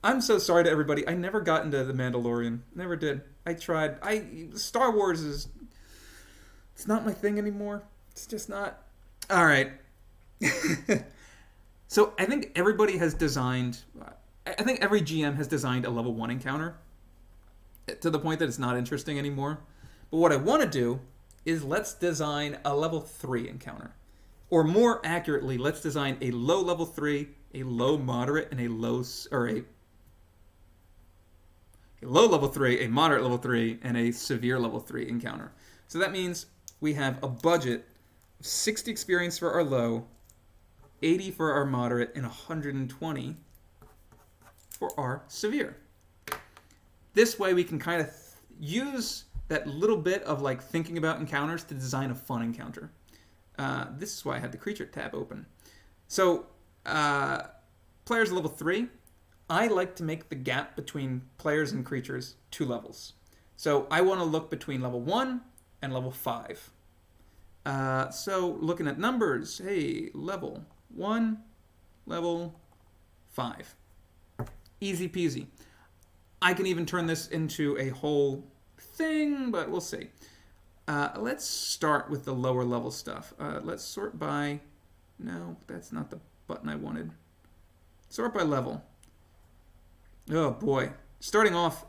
I'm so sorry to everybody. I never got into The Mandalorian. Never did. I tried. Star Wars is... It's not my thing anymore. It's just not. Alright. So I think everybody has designed... I think every GM has designed a level 1 encounter to the point that it's not interesting anymore. But what I want to do is let's design a level 3 encounter. Or more accurately, let's design a low level 3, a low moderate, and a low... Or a low level 3, a moderate level 3, and a severe level 3 encounter. So that means we have a budget of 60 experience for our low, 80 for our moderate, and 120 for our severe. This way we can kind of use that little bit of like thinking about encounters to design a fun encounter. This is why I had the creature tab open. So players level 3, I like to make the gap between players and creatures 2 levels. So I want to look between level 1 and level 5. So looking at numbers, hey, level 1, level 5. Easy peasy. I can even turn this into a whole thing, but we'll see. Let's start with the lower level stuff. Let's sort by... No, that's not the button I wanted. Sort by level. Oh boy. Starting off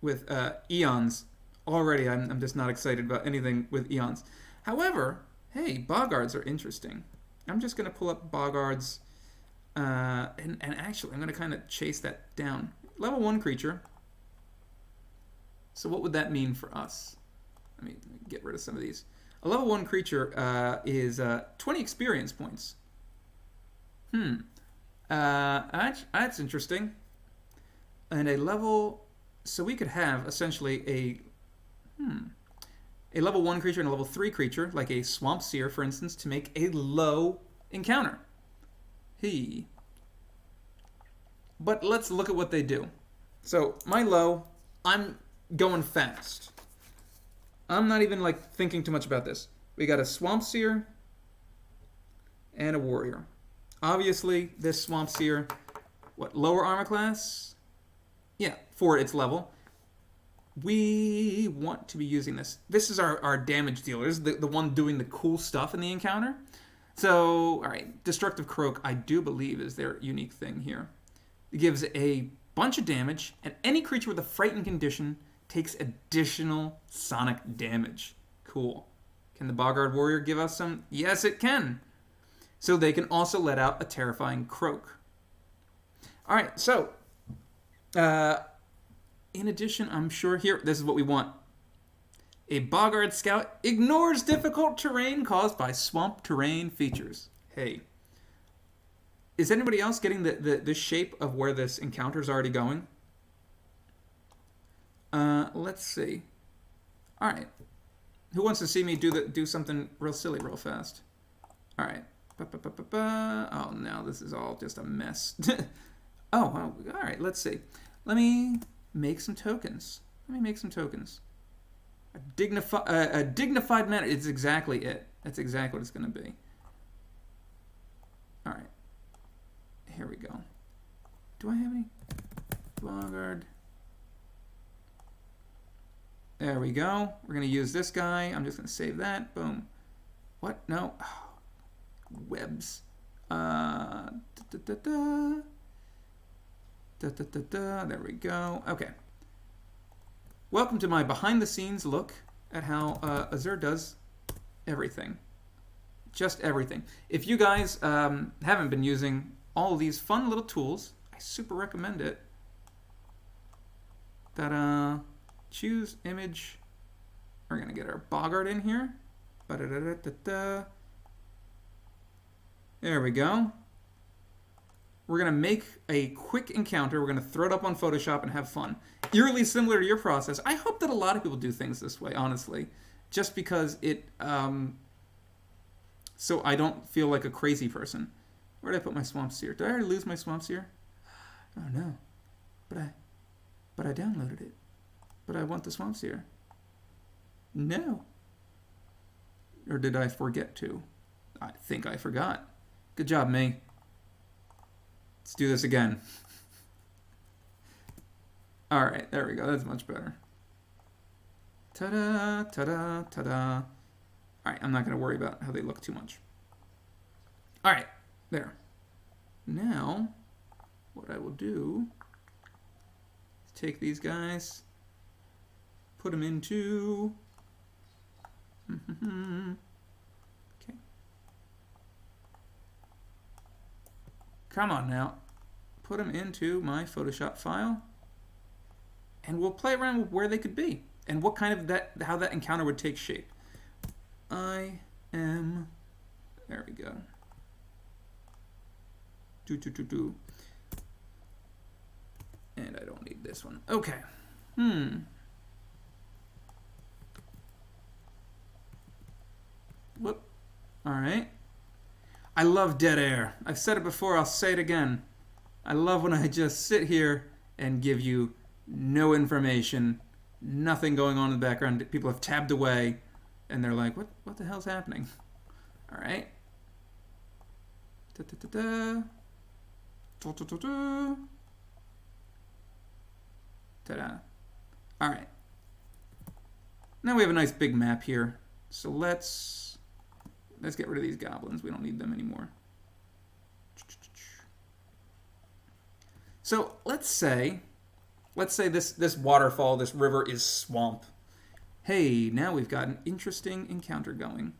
with Eons. Already I'm just not excited about anything with Eons. However, hey, Boggards are interesting. I'm just going to pull up Boggards. And actually, I'm going to kind of chase that down. Level 1 creature. So what would that mean for us? Let me get rid of some of these. A level 1 creature is 20 experience points. That's interesting. And a level... So we could have, essentially, a level 1 creature and a level 3 creature, like a Swamp Seer, for instance, to make a low encounter. But let's look at what they do. So, my low, I'm going fast. I'm not even, like, thinking too much about this. We got a Swamp Seer and a Warrior. Obviously, this Swamp Seer, lower armor class? Yeah, for its level. We want to be using this. This is our damage dealer. This is the one doing the cool stuff in the encounter. So, alright, Destructive Croak, I do believe, is their unique thing here. It gives a bunch of damage, and any creature with a frightened condition takes additional sonic damage. Cool. Can the Boggart Warrior give us some? Yes, it can. So they can also let out a terrifying croak. Alright, so, in addition, I'm sure here, this is what we want. A Boggart Scout ignores difficult terrain caused by swamp terrain features. Hey. Is anybody else getting the shape of where this encounter is already going? Let's see. Alright. Who wants to see me do something real silly real fast? Alright. Oh, no, this is all just a mess. Oh, alright, let's see. Let me make some tokens. A dignified manner. It's exactly it. That's exactly what it's going to be. All right. Here we go. Do I have any? Boggard. There we go. We're going to use this guy. I'm just going to save that. Boom. What? No. Oh, webs. There we go. Okay. Welcome to my behind-the-scenes look at how Azzur does everything. Just everything. If you guys haven't been using all of these fun little tools, I super recommend it. Ta-da. Choose image. We're going to get our Boggart in here. Ba-da-da-da-da-da. There we go. We're going to make a quick encounter. We're going to throw it up on Photoshop and have fun. Eerily similar to your process. I hope that a lot of people do things this way, honestly. Just because it... so I don't feel like a crazy person. Where did I put my Swamp Seer? Did I already lose my Swamp Seer? Oh, no. But I downloaded it. But I want the Swamp Seer. No. Or did I forget to? I think I forgot. Good job, me. Let's do this again. All right, there we go. That's much better. Ta-da, ta-da, ta-da. All right, I'm not going to worry about how they look too much. All right, there. Now, what I will do is take these guys, put them into... Okay. Come on now. Put them into my Photoshop file. And we'll play around with where they could be. And what kind of how that encounter would take shape. I am... There we go. And I don't need this one. Okay. Whoop. All right. I love dead air. I've said it before, I'll say it again. I love when I just sit here and give you no information, nothing going on in the background. People have tabbed away, and they're like, what the hell's happening? All right. Ta-da. All right. Now we have a nice big map here. So let's get rid of these goblins. We don't need them anymore. So let's say this waterfall, this river is swamp. Hey, now we've got an interesting encounter going.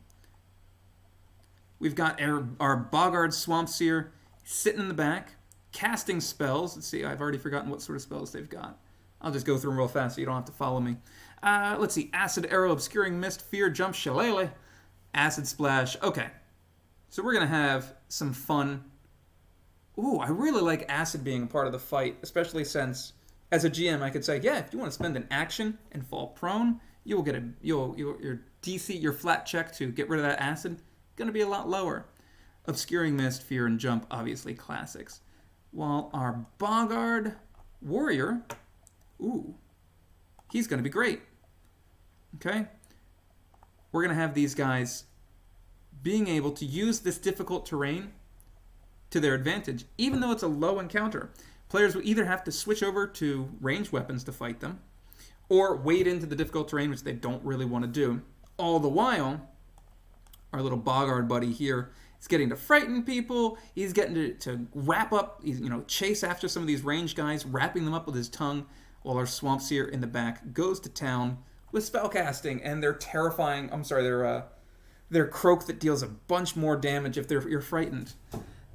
We've got our Boggart Swamp Seer sitting in the back, casting spells. Let's see, I've already forgotten what sort of spells they've got. I'll just go through them real fast so you don't have to follow me. Let's see, Acid Arrow, Obscuring Mist, Fear, Jump, Shillelagh, Acid Splash. Okay, so we're going to have some fun. Ooh, I really like Acid being a part of the fight, especially since, as a GM, I could say, yeah, if you want to spend an action and fall prone, you will get your DC, your flat check to get rid of that Acid, going to be a lot lower. Obscuring Mist, Fear, and Jump, obviously classics. While our Boggart Warrior, ooh, he's going to be great. Okay? We're going to have these guys being able to use this difficult terrain to their advantage, even though it's a low encounter. Players will either have to switch over to ranged weapons to fight them, or wade into the difficult terrain, which they don't really want to do. All the while, our little Boggart buddy here is getting to frighten people. He's getting to wrap up, chase after some of these ranged guys, wrapping them up with his tongue, while our Swamp Seer in the back goes to town with spellcasting and their terrifying, their croak that deals a bunch more damage if you're frightened.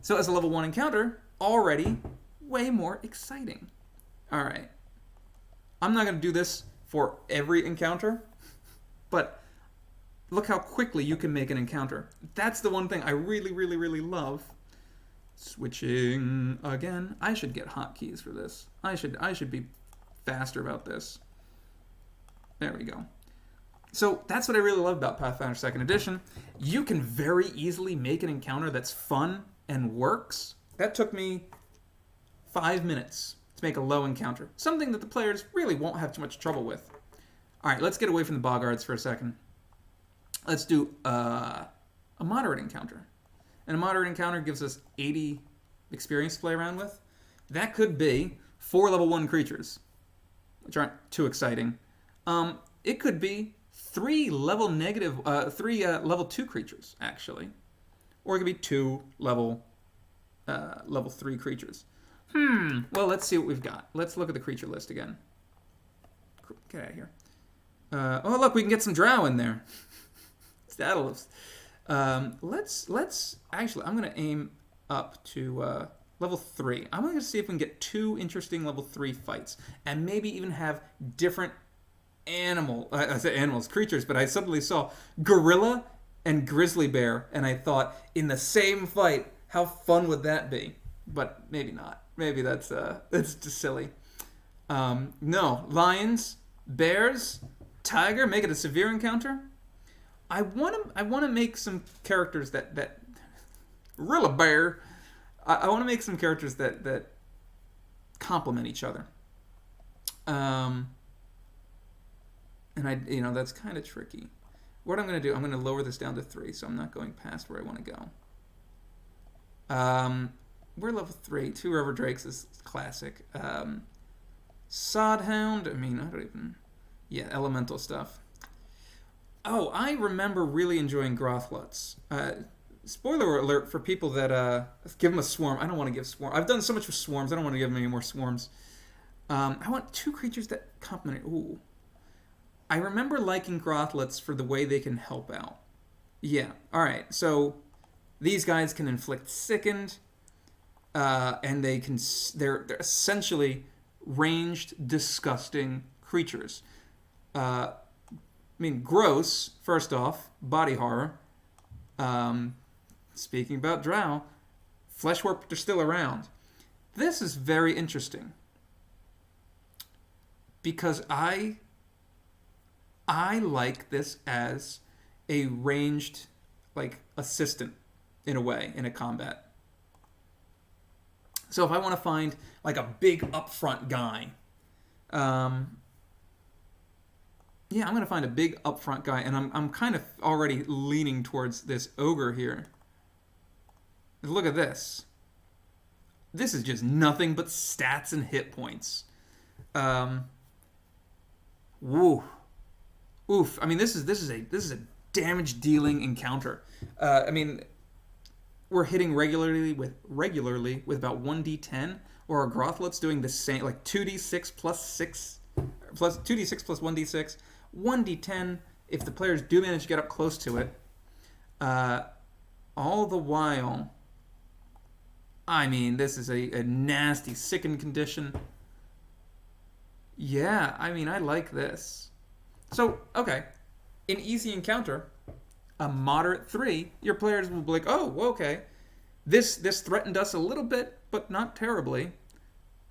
So as a level 1 encounter, already way more exciting. All right. I'm not going to do this for every encounter, but look how quickly you can make an encounter. That's the one thing I really, really, really love. Switching again. I should get hotkeys for this. I should be faster about this. There we go. So that's what I really love about Pathfinder 2nd Edition. You can very easily make an encounter that's fun and works. That took me 5 minutes to make a low encounter. Something that the players really won't have too much trouble with. All right, let's get away from the boggards for a second. Let's do a moderate encounter. And a moderate encounter gives us 80 experience to play around with. That could be 4 level 1 creatures, which aren't too exciting. It could be 3 level 2 creatures, actually. Or it could be 2 level 3 creatures. Well, let's see what we've got. Let's look at the creature list again. Get out of here. Oh, look, we can get some Drow in there. That'll. Let's actually. I'm gonna aim up to level 3. I'm gonna see if we can get 2 interesting level 3 fights, and maybe even have different I said animals, creatures, but I suddenly saw gorilla and grizzly bear, and I thought, in the same fight, how fun would that be? But maybe not. Maybe that's just silly. No, lions, bears, tiger. Make it a severe encounter. I want to make some characters that gorilla bear. I want to make some characters that complement each other. And that's kind of tricky. What I'm going to do, I'm going to lower this down to 3, so I'm not going past where I want to go. We're level 3. 2 River Drakes is classic. Sodhound, elemental stuff. Oh, I remember really enjoying Grothluts. Spoiler alert for people that give them a swarm. I don't want to give swarm. I've done so much with swarms. I don't want to give them any more swarms. I want 2 creatures that complement it. Ooh. I remember liking Grothluts for the way they can help out. Yeah. All right. So these guys can inflict sickened, and they're essentially ranged, disgusting creatures. Gross, first off, body horror. Speaking about Drow, flesh warped are still around. This is very interesting. Because I like this as a ranged, assistant, in a way, in a combat. So if I want to find, a big upfront guy, I'm going to find a big upfront guy, and I'm kind of already leaning towards this ogre here. Look at this. This is just nothing but stats and hit points. Woo. Oof. This is a damage dealing encounter. We're hitting regularly with about 1d10, or our Grothlet's doing the same, 2d6 plus 6 plus 2d6 plus 1d6, 1d10 if the players do manage to get up close to it. All the while, this is a nasty sickened condition. Yeah, I like this. So, okay, an easy encounter, a moderate 3, your players will be like, oh, okay, this threatened us a little bit, but not terribly.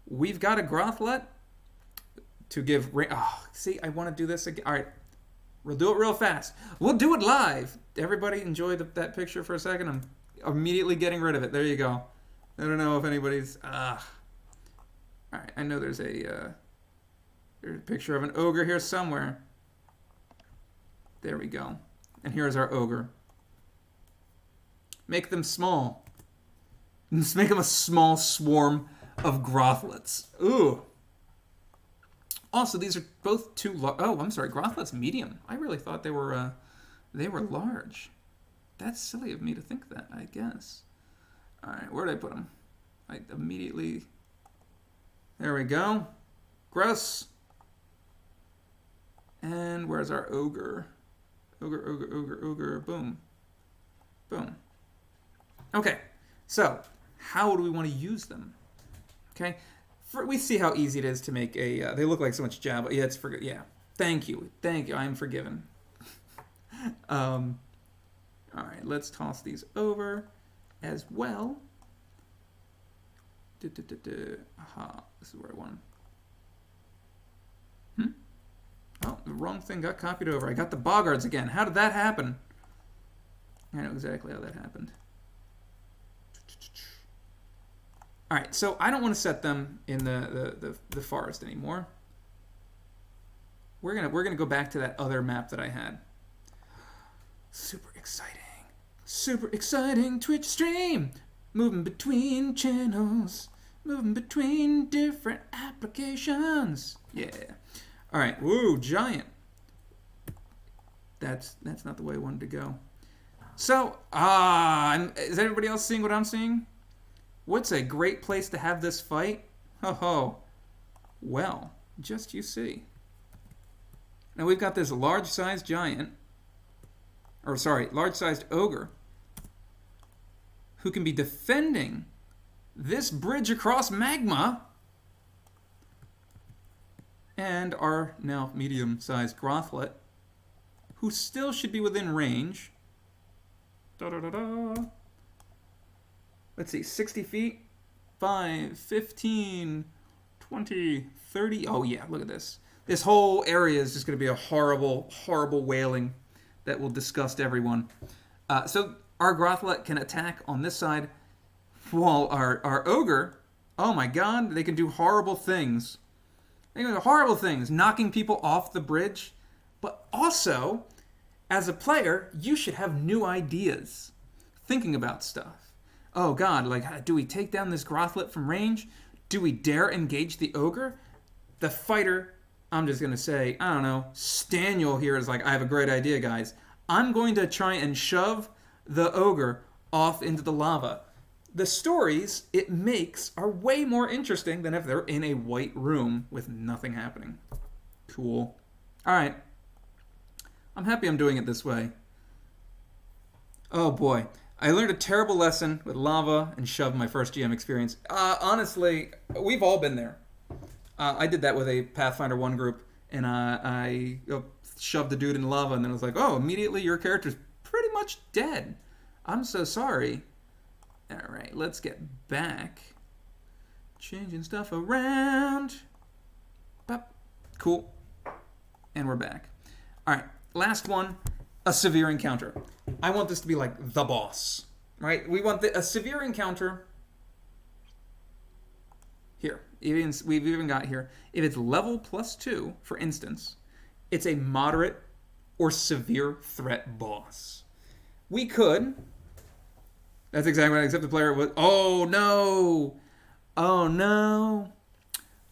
We've got a Grothlet to give... see, I want to do this again. All right, we'll do it real fast. We'll do it live. Everybody enjoy that picture for a second. I'm immediately getting rid of it. There you go. I don't know if anybody's... All right, I know there's a picture of an ogre here somewhere. There we go. And here's our ogre. Make them small. Let's make them a small swarm of Grothlets. Ooh. Also, these are both Grothlet's medium. I really thought they were large. That's silly of me to think that, I guess. All right, where did I put them? I immediately... There we go. Gross. And where's our ogre? Ogre. Boom. Boom. Okay, so how do we want to use them? Okay, we see how easy it is to make a... they look like so much Java. Yeah, yeah. Thank you. I'm forgiven. All right, let's toss these over as well. Aha, this is where I want them. Oh, the wrong thing got copied over. I got the boggards again. How did that happen? I know exactly how that happened. All right, so I don't want to set them in the forest anymore. we're gonna go back to that other map that I had. Super exciting Twitch stream, moving between channels, moving between different applications. Yeah. All right. Woo, giant. That's not the way I wanted to go. So, is everybody else seeing what I'm seeing? What's a great place to have this fight? Ho ho. Well, just you see. Now we've got this large-sized giant, large-sized ogre, who can be defending this bridge across magma, and our now medium-sized Grothlet, who still should be within range. Let's see, 60 feet, 5, 15, 20, 30. Oh yeah, look at this. This whole area is just going to be a horrible, horrible wailing that will disgust everyone. So our Grothlet can attack on this side, while our ogre, oh my god, they can do horrible things. They can do horrible things, knocking people off the bridge. But also, as a player, you should have new ideas, thinking about stuff. Oh god, like, do we take down this Grothlet from range? Do we dare engage the ogre? The fighter, I'm just going to say, I don't know, Staniel here is like, I have a great idea, guys. I'm going to try and shove the ogre off into the lava. The stories it makes are way more interesting than if they're in a white room with nothing happening. Cool. All right. I'm happy I'm doing it this way. Oh boy. I learned a terrible lesson with lava and shove my first GM experience. Honestly, we've all been there. I did that with a Pathfinder 1 group, and I shoved the dude in lava, and then I was like, oh, immediately your character's pretty much dead. I'm so sorry. All right, let's get back. Changing stuff around. Bop. Cool. And we're back. All right, last one, a severe encounter. I want this to be like the boss, right? We want a severe encounter. Here, we've even got here. If it's level +2, for instance, it's a moderate or severe threat boss. We could. That's exactly what I accept the player was. Oh no! Oh no!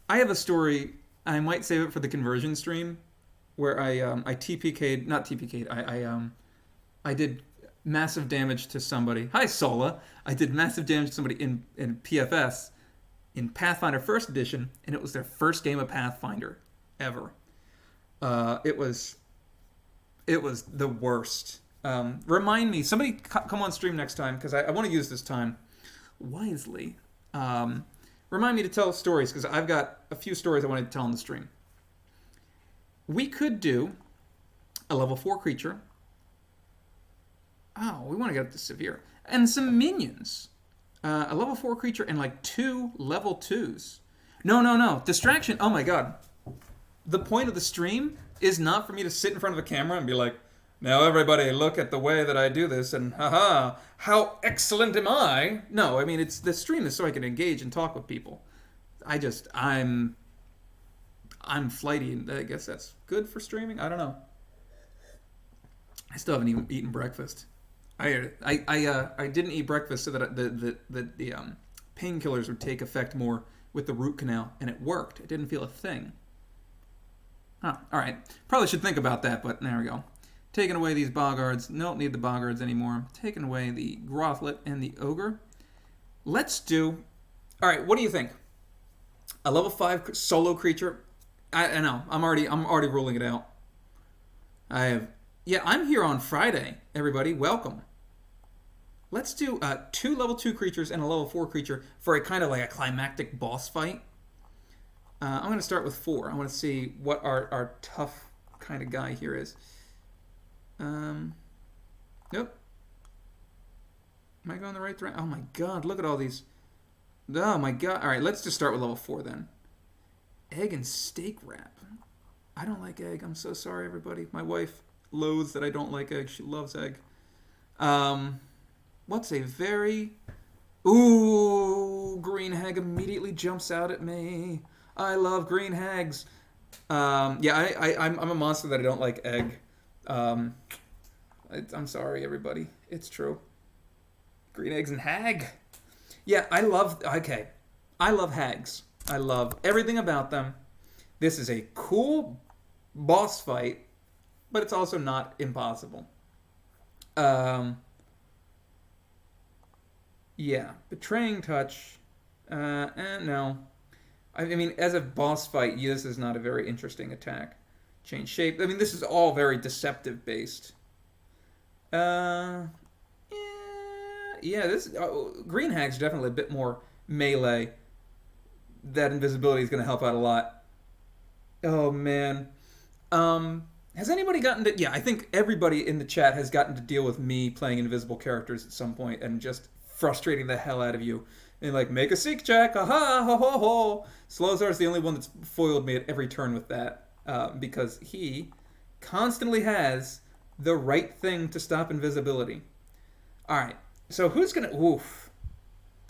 I have a story. I might save it for the conversion stream, where I TPK'd, not TPK'd. I did massive damage to somebody. Hi Sola. I did massive damage to somebody in PFS. In Pathfinder First Edition, and it was their first game of Pathfinder ever. It was the worst. Remind me, somebody come on stream next time, because I want to use this time wisely. Remind me to tell stories, because I've got a few stories I want to tell on the stream. We could do a level 4 creature. Oh, we want to get up to severe. And some minions. A level 4 creature and like 2 level 2s. No. Distraction. Oh my god. The point of the stream is not for me to sit in front of a camera and be like, now everybody look at the way that I do this and haha, how excellent am I? No, I mean, it's the stream is so I can engage and talk with people. I'm flighty, and I guess that's good for streaming. I don't know. I still haven't even eaten breakfast. I didn't eat breakfast so that the painkillers would take effect more with the root canal, and it worked. It didn't feel a thing. Huh, all right. Probably should think about that, but there we go. Taking away these boggards. Don't need the boggards anymore. Taking away the Grothlet and the ogre. Let's do... All right, what do you think? A level 5 solo creature? I know. I'm already ruling it out. I'm here on Friday, everybody. Welcome. Let's do 2 level 2 creatures and a level 4 creature for a kind of like a climactic boss fight. I'm going to start with 4. I want to see what our tough kind of guy here is. Nope. Am I going the right direction? Oh my god, look at all these. Oh my god. All right, let's just start with level 4 then. Egg and steak wrap. I don't like egg. I'm so sorry, everybody. My wife loathes that I don't like egg. She loves egg. What's a very... Ooh, green hag immediately jumps out at me. I love green hags. I'm a monster that I don't like egg. Um, I'm sorry, everybody. It's true. Green eggs and hag. Yeah, I love hags. I love everything about them. This is a cool boss fight, but it's also not impossible. Um, yeah, betraying touch. No. I mean, as a boss fight, this is not a very interesting attack. Change shape. I mean, this is all very deceptive based. Uh, yeah, this green hag's definitely a bit more melee. That invisibility is going to help out a lot. Oh man. Has anybody gotten to? Yeah, I think everybody in the chat has gotten to deal with me playing invisible characters at some point and just frustrating the hell out of you. And like, make a seek check, aha, ho ho ho. Slozar's the only one that's foiled me at every turn with that, because he constantly has the right thing to stop invisibility. All right, so who's gonna? Oof.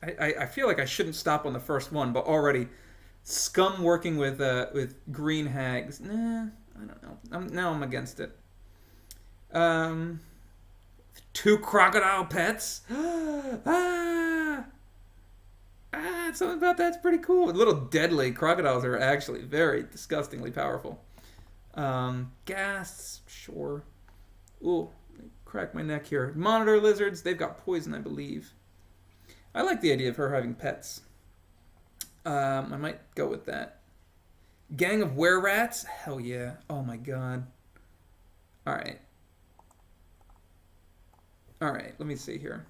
I feel like I shouldn't stop on the first one, but already scum working with green hags. Nah, I don't know. Now I'm against it. Um, Two crocodile pets. ah, something about that's pretty cool. A little deadly. Crocodiles are actually very disgustingly powerful. Gas, sure. Ooh, crack my neck here. Monitor lizards. They've got poison, I believe. I like the idea of her having pets. I might go with that. Gang of were-rats? Hell yeah. Oh my god. Alright. Alright, let me see here.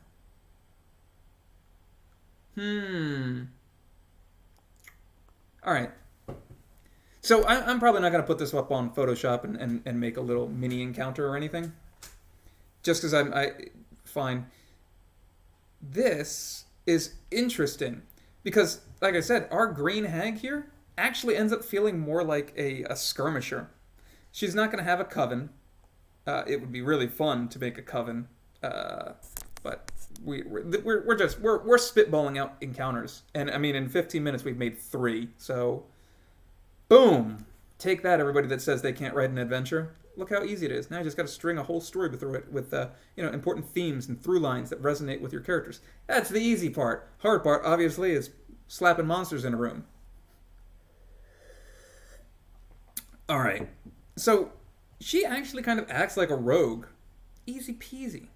Alright. So I'm probably not going to put this up on Photoshop and make a little mini encounter or anything. Just because fine. This is interesting. Because, like I said, our green hag here actually ends up feeling more like a skirmisher. She's not going to have a coven. It would be really fun to make a coven, but we're spitballing out encounters, and I mean in 15 minutes we've made 3. So, boom! Take that, everybody that says they can't write an adventure. Look how easy it is. Now you just got to string a whole story with important themes and through lines that resonate with your characters. That's the easy part. Hard part, obviously, is slapping monsters in a room. All right. So she actually kind of acts like a rogue. Easy peasy.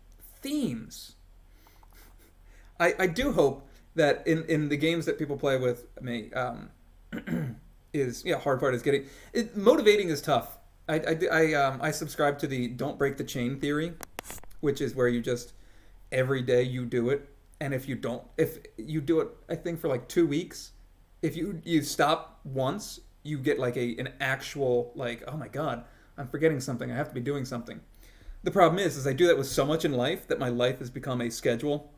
Themes. I do hope that in the games that people play with me, hard part is getting motivating is tough. I subscribe to the don't break the chain theory, which is where you just every day you do it, and if you do it, I think for like 2 weeks, if you stop once, you get like an actual like, oh my god, I'm forgetting something. I have to be doing something. The problem is I do that with so much in life that my life has become a schedule.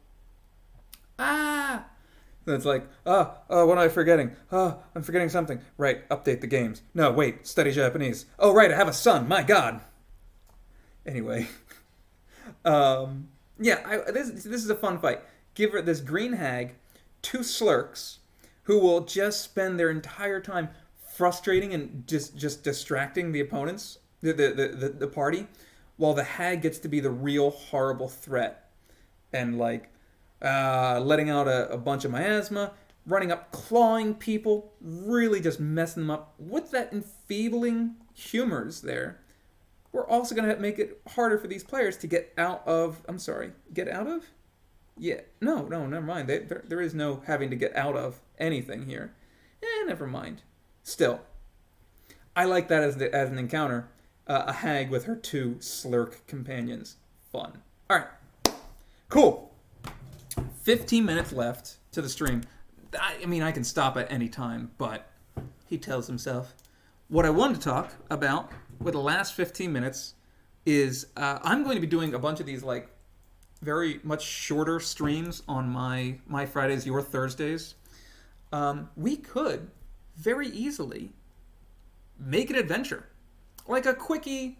It's like, what am I forgetting? I'm forgetting something. Right, update the games. No, wait, study Japanese. Oh, right, I have a son. My God. Anyway. This is a fun fight. Give her this green hag 2 slurks who will just spend their entire time frustrating and just distracting the opponents, the party, while the hag gets to be the real horrible threat. And like, letting out a bunch of miasma, running up, clawing people, really just messing them up. With that enfeebling humors there, we're also going to make it harder for these players to get out of... I'm sorry, get out of? Yeah, no, never mind. There is no having to get out of anything here. Never mind. Still, I like that as an encounter. A hag with her 2 slurk companions. Fun. All right. Cool. 15 minutes left to the stream. I mean, I can stop at any time, but he tells himself. What I wanted to talk about with the last 15 minutes is I'm going to be doing a bunch of these like very much shorter streams on my Fridays, your Thursdays. We could very easily make an adventure. Like a quickie,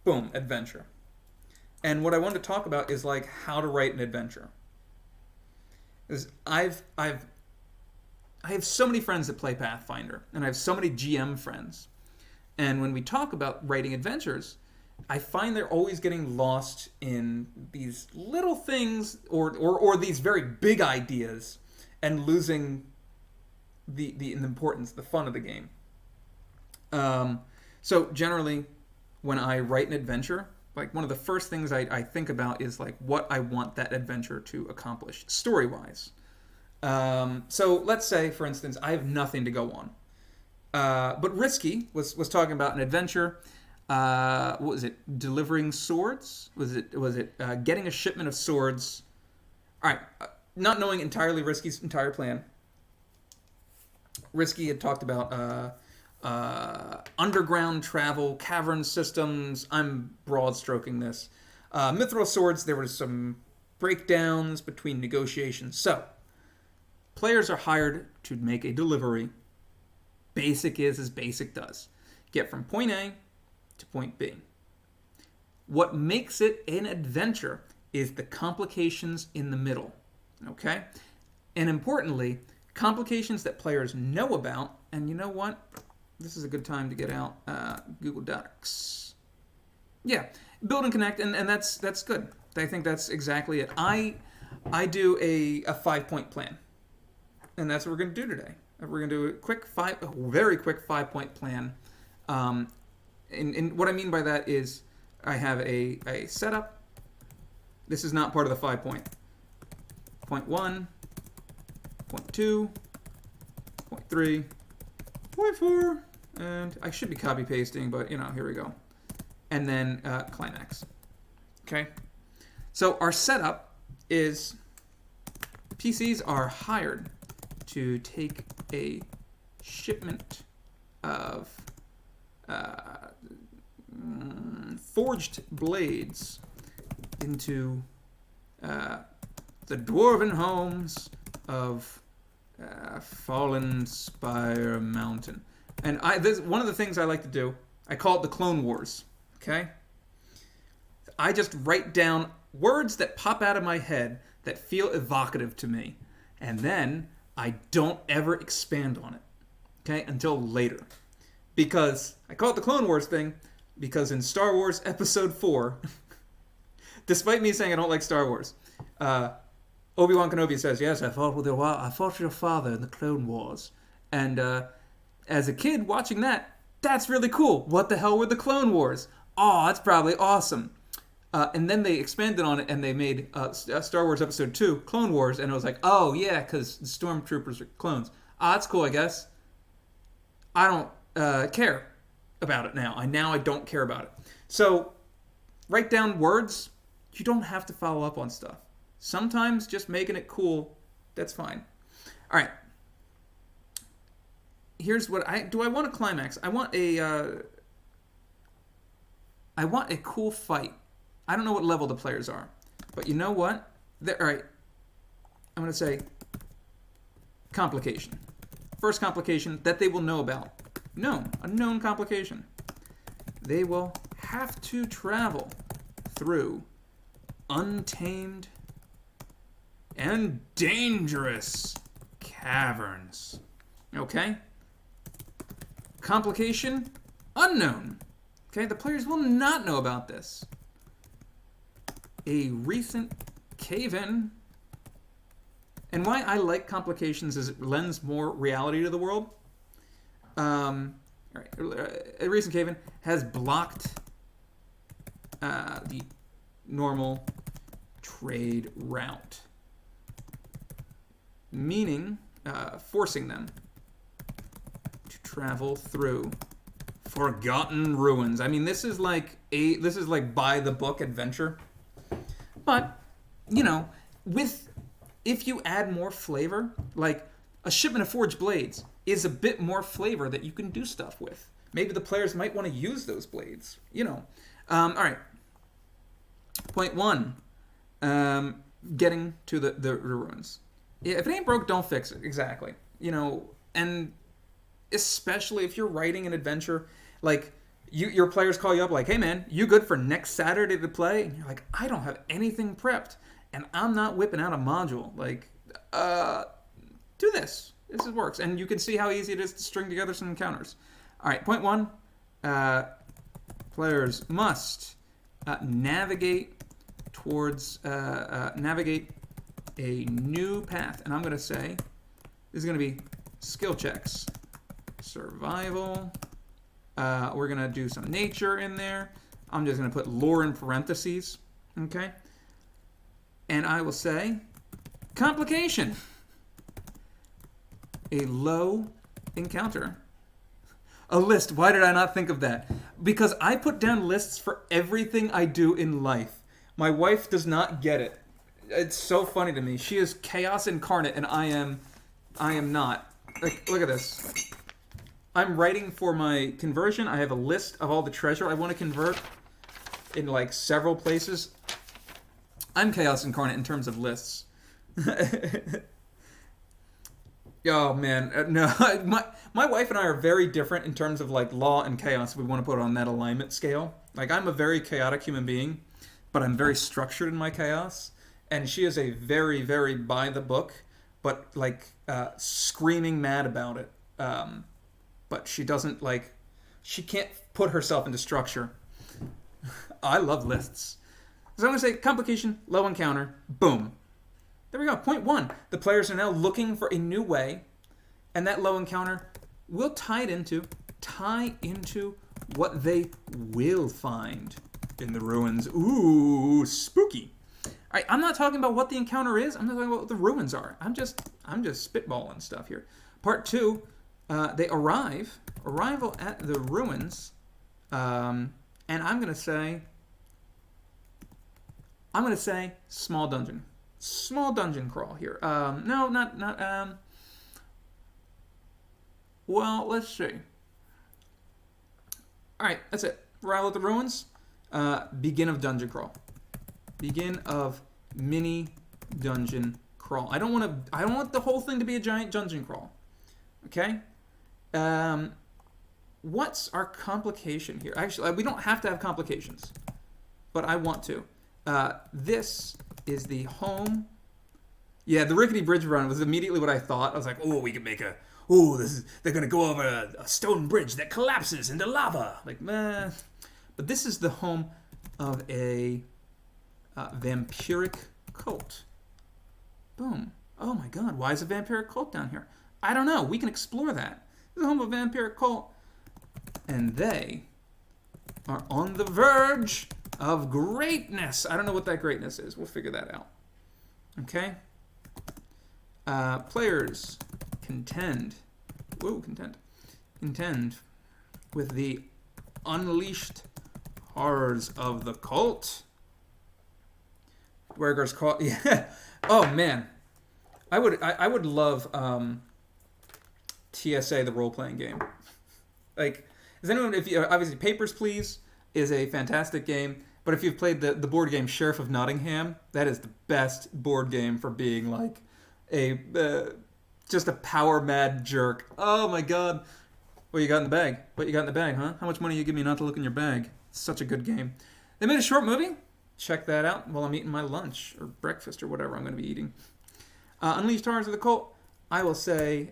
boom, adventure. And what I wanted to talk about is like how to write an adventure. I have so many friends that play Pathfinder, and I have so many GM friends And when we talk about writing adventures, I find they're always getting lost in these little things or these very big ideas and losing the importance, the fun of the game. So generally, when I write an adventure, like one of the first things I think about is like what I want that adventure to accomplish story-wise. So let's say, for instance, I have nothing to go on. But Risky was talking about an adventure. What was it? Delivering swords? Was it getting a shipment of swords? All right. Not knowing entirely Risky's entire plan, Risky had talked about underground travel, cavern systems. I'm broad stroking this. Mithril swords. There were some breakdowns between negotiations. So players are hired to make a delivery. Basic is as basic does. Get from point A to point B. What makes it an adventure is the complications in the middle. Okay? And importantly, complications that players know about. And you know what? This is a good time to get out Google Docs. Yeah, build and connect, and that's good. I think that's exactly it. I do a 5-point plan, and that's what we're going to do today. We're going to do a very quick 5-point plan. And what I mean by that is I have a setup. This is not part of the 5-point. Point 1, point 2, point 3, point 4, and I should be copy pasting, but here we go. And then climax. Okay? So our setup is PCs are hired to take a shipment of forged blades into the dwarven homes of Fallen Spire Mountain. And this one of the things I like to do, I call it the Clone Wars. Okay? I just write down words that pop out of my head that feel evocative to me. And then I don't ever expand on it. Okay? Until later. Because I call it the Clone Wars thing because in Star Wars Episode 4, despite me saying I don't like Star Wars, Obi-Wan Kenobi says, yes, I fought with your father in the Clone Wars. And as a kid watching that's really cool. What the hell were the Clone Wars? Oh, that's probably awesome. And then they expanded on it and they made Star Wars Episode 2, Clone Wars, and it was like, oh, yeah, because the stormtroopers are clones. That's cool, I guess. I don't care about it now. I don't care about it. So, write down words. You don't have to follow up on stuff. Sometimes just making it cool, that's fine. All right. Here's what I want a climax. I want a cool fight. I don't know what level the players are, but you know what? All right. I'm going to say complication. First complication that they will know about. A known complication. They will have to travel through untamed and dangerous caverns. Okay? Complication, unknown. Okay, the players will not know about this. A recent cave-in. And why I like complications is it lends more reality to the world. All right, a recent cave-in has blocked the normal trade route, meaning forcing them to travel through forgotten ruins. I mean, this is like by the book adventure, but if you add more flavor, like a shipment of forged blades is a bit more flavor that you can do stuff with. Maybe the players might want to use those blades. All right. Point 1, getting to the ruins. If it ain't broke, don't fix it. Exactly. And especially if you're writing an adventure, like your players call you up like, hey man, you good for next Saturday to play? And you're like, I don't have anything prepped, and I'm not whipping out a module. Like, do this. This works. And you can see how easy it is to string together some encounters. All right, point 1, Players must navigate towards navigate a new path, and I'm going to say this is going to be skill checks, survival. We're going to do some nature in there. I'm just going to put lore in parentheses, okay? And I will say complication, a low encounter. A list. Why did I not think of that? Because I put down lists for everything I do in life. My wife does not get it. It's so funny to me. She is chaos incarnate, and I am not. Like, look at this. I'm writing for my conversion. I have a list of all the treasure I want to convert in like several places. I'm chaos incarnate in terms of lists. Oh man, no. My wife and I are very different in terms of like law and chaos. If we want to put it on that alignment scale. Like I'm a very chaotic human being, but I'm very structured in my chaos. And she is a very, very by the book, but like screaming mad about it. But she doesn't like, she can't put herself into structure. I love lists. So I'm going to say complication, low encounter, boom. There we go. Point 1. The players are now looking for a new way, and that low encounter will tie into what they will find in the ruins. Ooh, spooky. All right, I'm not talking about what the encounter is. I'm not talking about what the ruins are. I'm just spitballing stuff here. Part 2, they arrival at the ruins, and I'm gonna say small dungeon. Small dungeon crawl here. No, not. Well, let's see. All right, that's it. Arrival at the ruins. Begin of dungeon crawl. Begin of mini dungeon crawl. I don't want the whole thing to be a giant dungeon crawl. Okay. What's our complication here? Actually, we don't have to have complications, but I want to. This is the home. Yeah, the rickety bridge run was immediately what I thought. I was like, oh, we could make they're going to go over a stone bridge that collapses into lava. Like, meh. But this is the home of a vampiric cult. Boom. Oh my god, why is a vampiric cult down here? I don't know. We can explore that. This is the home of a vampiric cult. And they are on the verge of greatness. I don't know what that greatness is. We'll figure that out. Okay? Players contend with the unleashed horrors of the cult. Dwerger's call. Yeah. Oh man, I would love TSA, the role playing game. Like, does anyone? If you obviously Papers, Please is a fantastic game. But if you've played the board game Sheriff of Nottingham, that is the best board game for being like just a power mad jerk. Oh my god. What you got in the bag? What you got in the bag, huh? How much money you give me not to look in your bag? It's such a good game. They made a short movie. Check that out while I'm eating my lunch or breakfast or whatever I'm going to be eating. Unleashed Horrors of the Cult. I will say,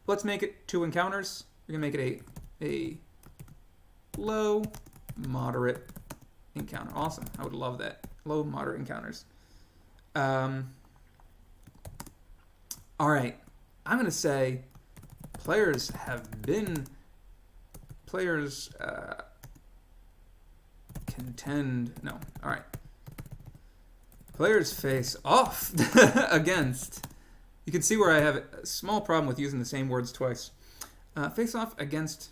let's make it 2 encounters. We're going to make it a low, moderate encounter. Awesome. I would love that. Low, moderate encounters. All right. I'm going to say players contend. No. All right. Players face off against. You can see where I have a small problem with using the same words twice. Face off against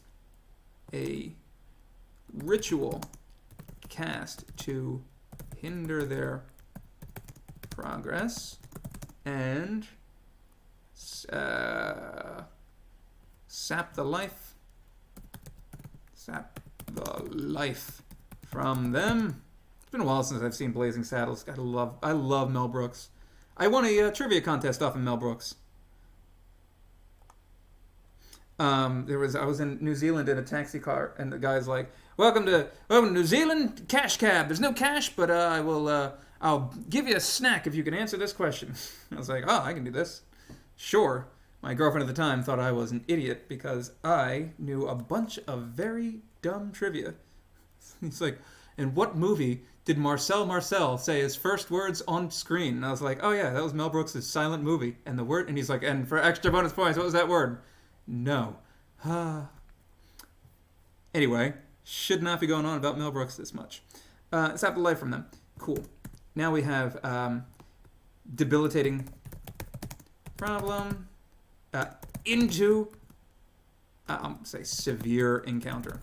a ritual cast to hinder their progress and sap the life from them. It's been a while since I've seen Blazing Saddles. I love Mel Brooks. I won a trivia contest off of Mel Brooks. I was in New Zealand in a taxi car, and the guy's like, "Welcome to New Zealand, cash cab. There's no cash, but I'll give you a snack if you can answer this question." I was like, "Oh, I can do this. Sure." My girlfriend at the time thought I was an idiot because I knew a bunch of very dumb trivia. He's like, in what movie did Marcel say his first words on screen? And I was like, oh yeah, that was Mel Brooks' silent movie. And the word, and he's like, and for extra bonus points, what was that word? No. Anyway, should not be going on about Mel Brooks this much. Let's have the life from them. Cool. Now we have debilitating problem into, I'll say severe encounter.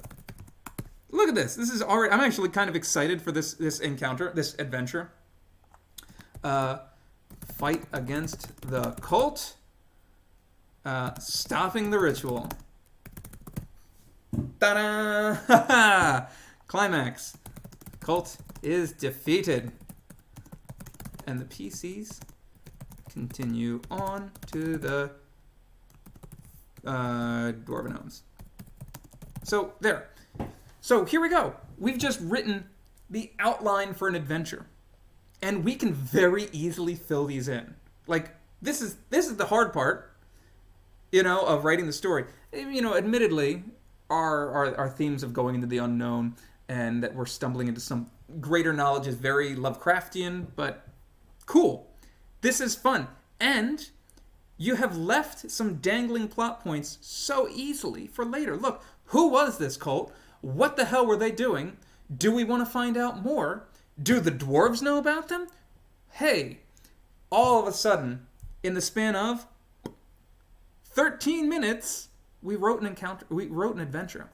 Look at this. This is already, I'm actually kind of excited for this encounter, this adventure. Fight against the cult. Stopping the ritual. Ta-da! Climax. Cult is defeated. And the PCs continue on to the Dwarven homes. So, there. So, here we go. We've just written the outline for an adventure. And we can very easily fill these in. Like, this is the hard part, of writing the story. Admittedly, our themes of going into the unknown and that we're stumbling into some greater knowledge is very Lovecraftian, but cool. This is fun. And you have left some dangling plot points so easily for later. Look, who was this cult? What the hell were they doing? Do we want to find out more? Do the dwarves know about them? Hey, all of a sudden, in the span of 13 minutes, we wrote an adventure.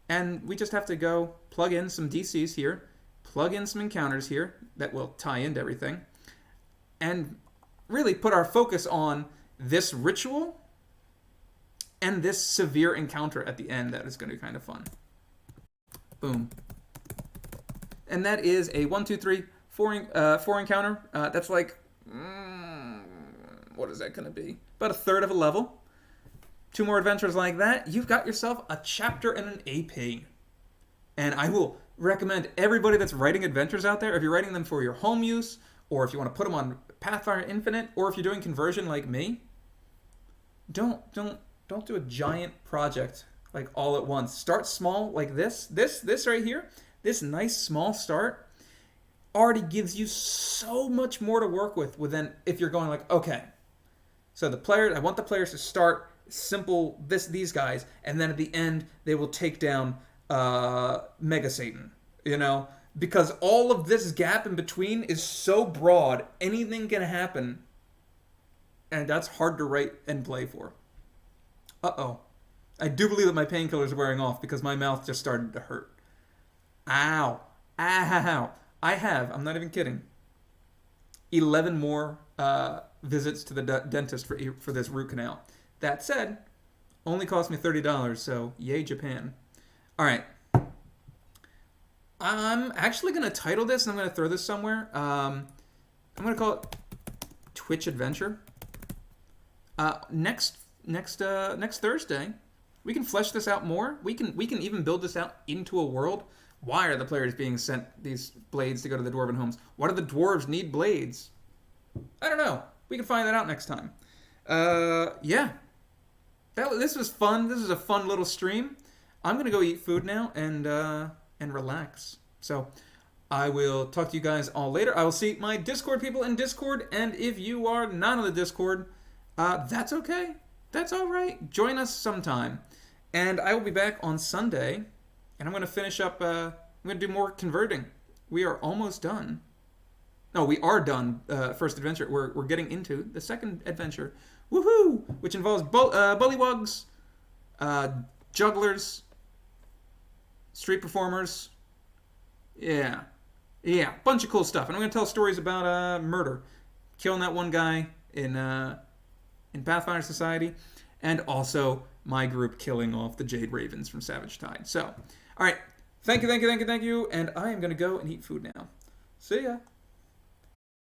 And we just have to go plug in some DCs here, plug in some encounters here that will tie into everything, and really put our focus on this ritual and this severe encounter at the end that is going to be kind of fun. Boom. And that is a 1, 2, 3, 4 encounter. That's like, what is that going to be? About a third of a level. 2 more adventures like that. You've got yourself a chapter and an AP. And I will recommend everybody that's writing adventures out there, if you're writing them for your home use, or if you want to put them on Pathfinder Infinite, or if you're doing conversion like me, don't do a giant project like all at once. Start small like this. This right here, this nice small start already gives you so much more to work with than if you're going like, okay, so I want the players to start simple these guys, and then at the end they will take down Mega Satan, because all of this gap in between is so broad, anything can happen, and that's hard to write and play for. I do believe that my painkillers are wearing off because my mouth just started to hurt. Ow. I have, I'm not even kidding, 11 more visits to the dentist for this root canal. That said, only cost me $30, so yay Japan. All right. I'm actually going to title this, and I'm going to throw this somewhere. I'm going to call it Twitch Adventure. Next Thursday, we can flesh this out more. We can even build this out into a world. Why are the players being sent these blades to go to the dwarven homes? Why do the dwarves need blades? I don't know. We can find that out next time. Yeah. This was fun. This is a fun little stream. I'm going to go eat food now and relax. So I will talk to you guys all later. I will see my Discord people in Discord, and if you are not on the Discord, that's okay. That's all right. Join us sometime. And I will be back on Sunday, and I'm going to finish up. I'm going to do more converting. We are almost done. No, we are done. First adventure. We're getting into the second adventure. Woohoo! Which involves bullywugs, jugglers, street performers. Yeah. Bunch of cool stuff. And I'm going to tell stories about murder, killing that one guy in Pathfinder Society, and also my group killing off the Jade Ravens from Savage Tide. So, all right. Thank you. And I am going to go and eat food now. See ya.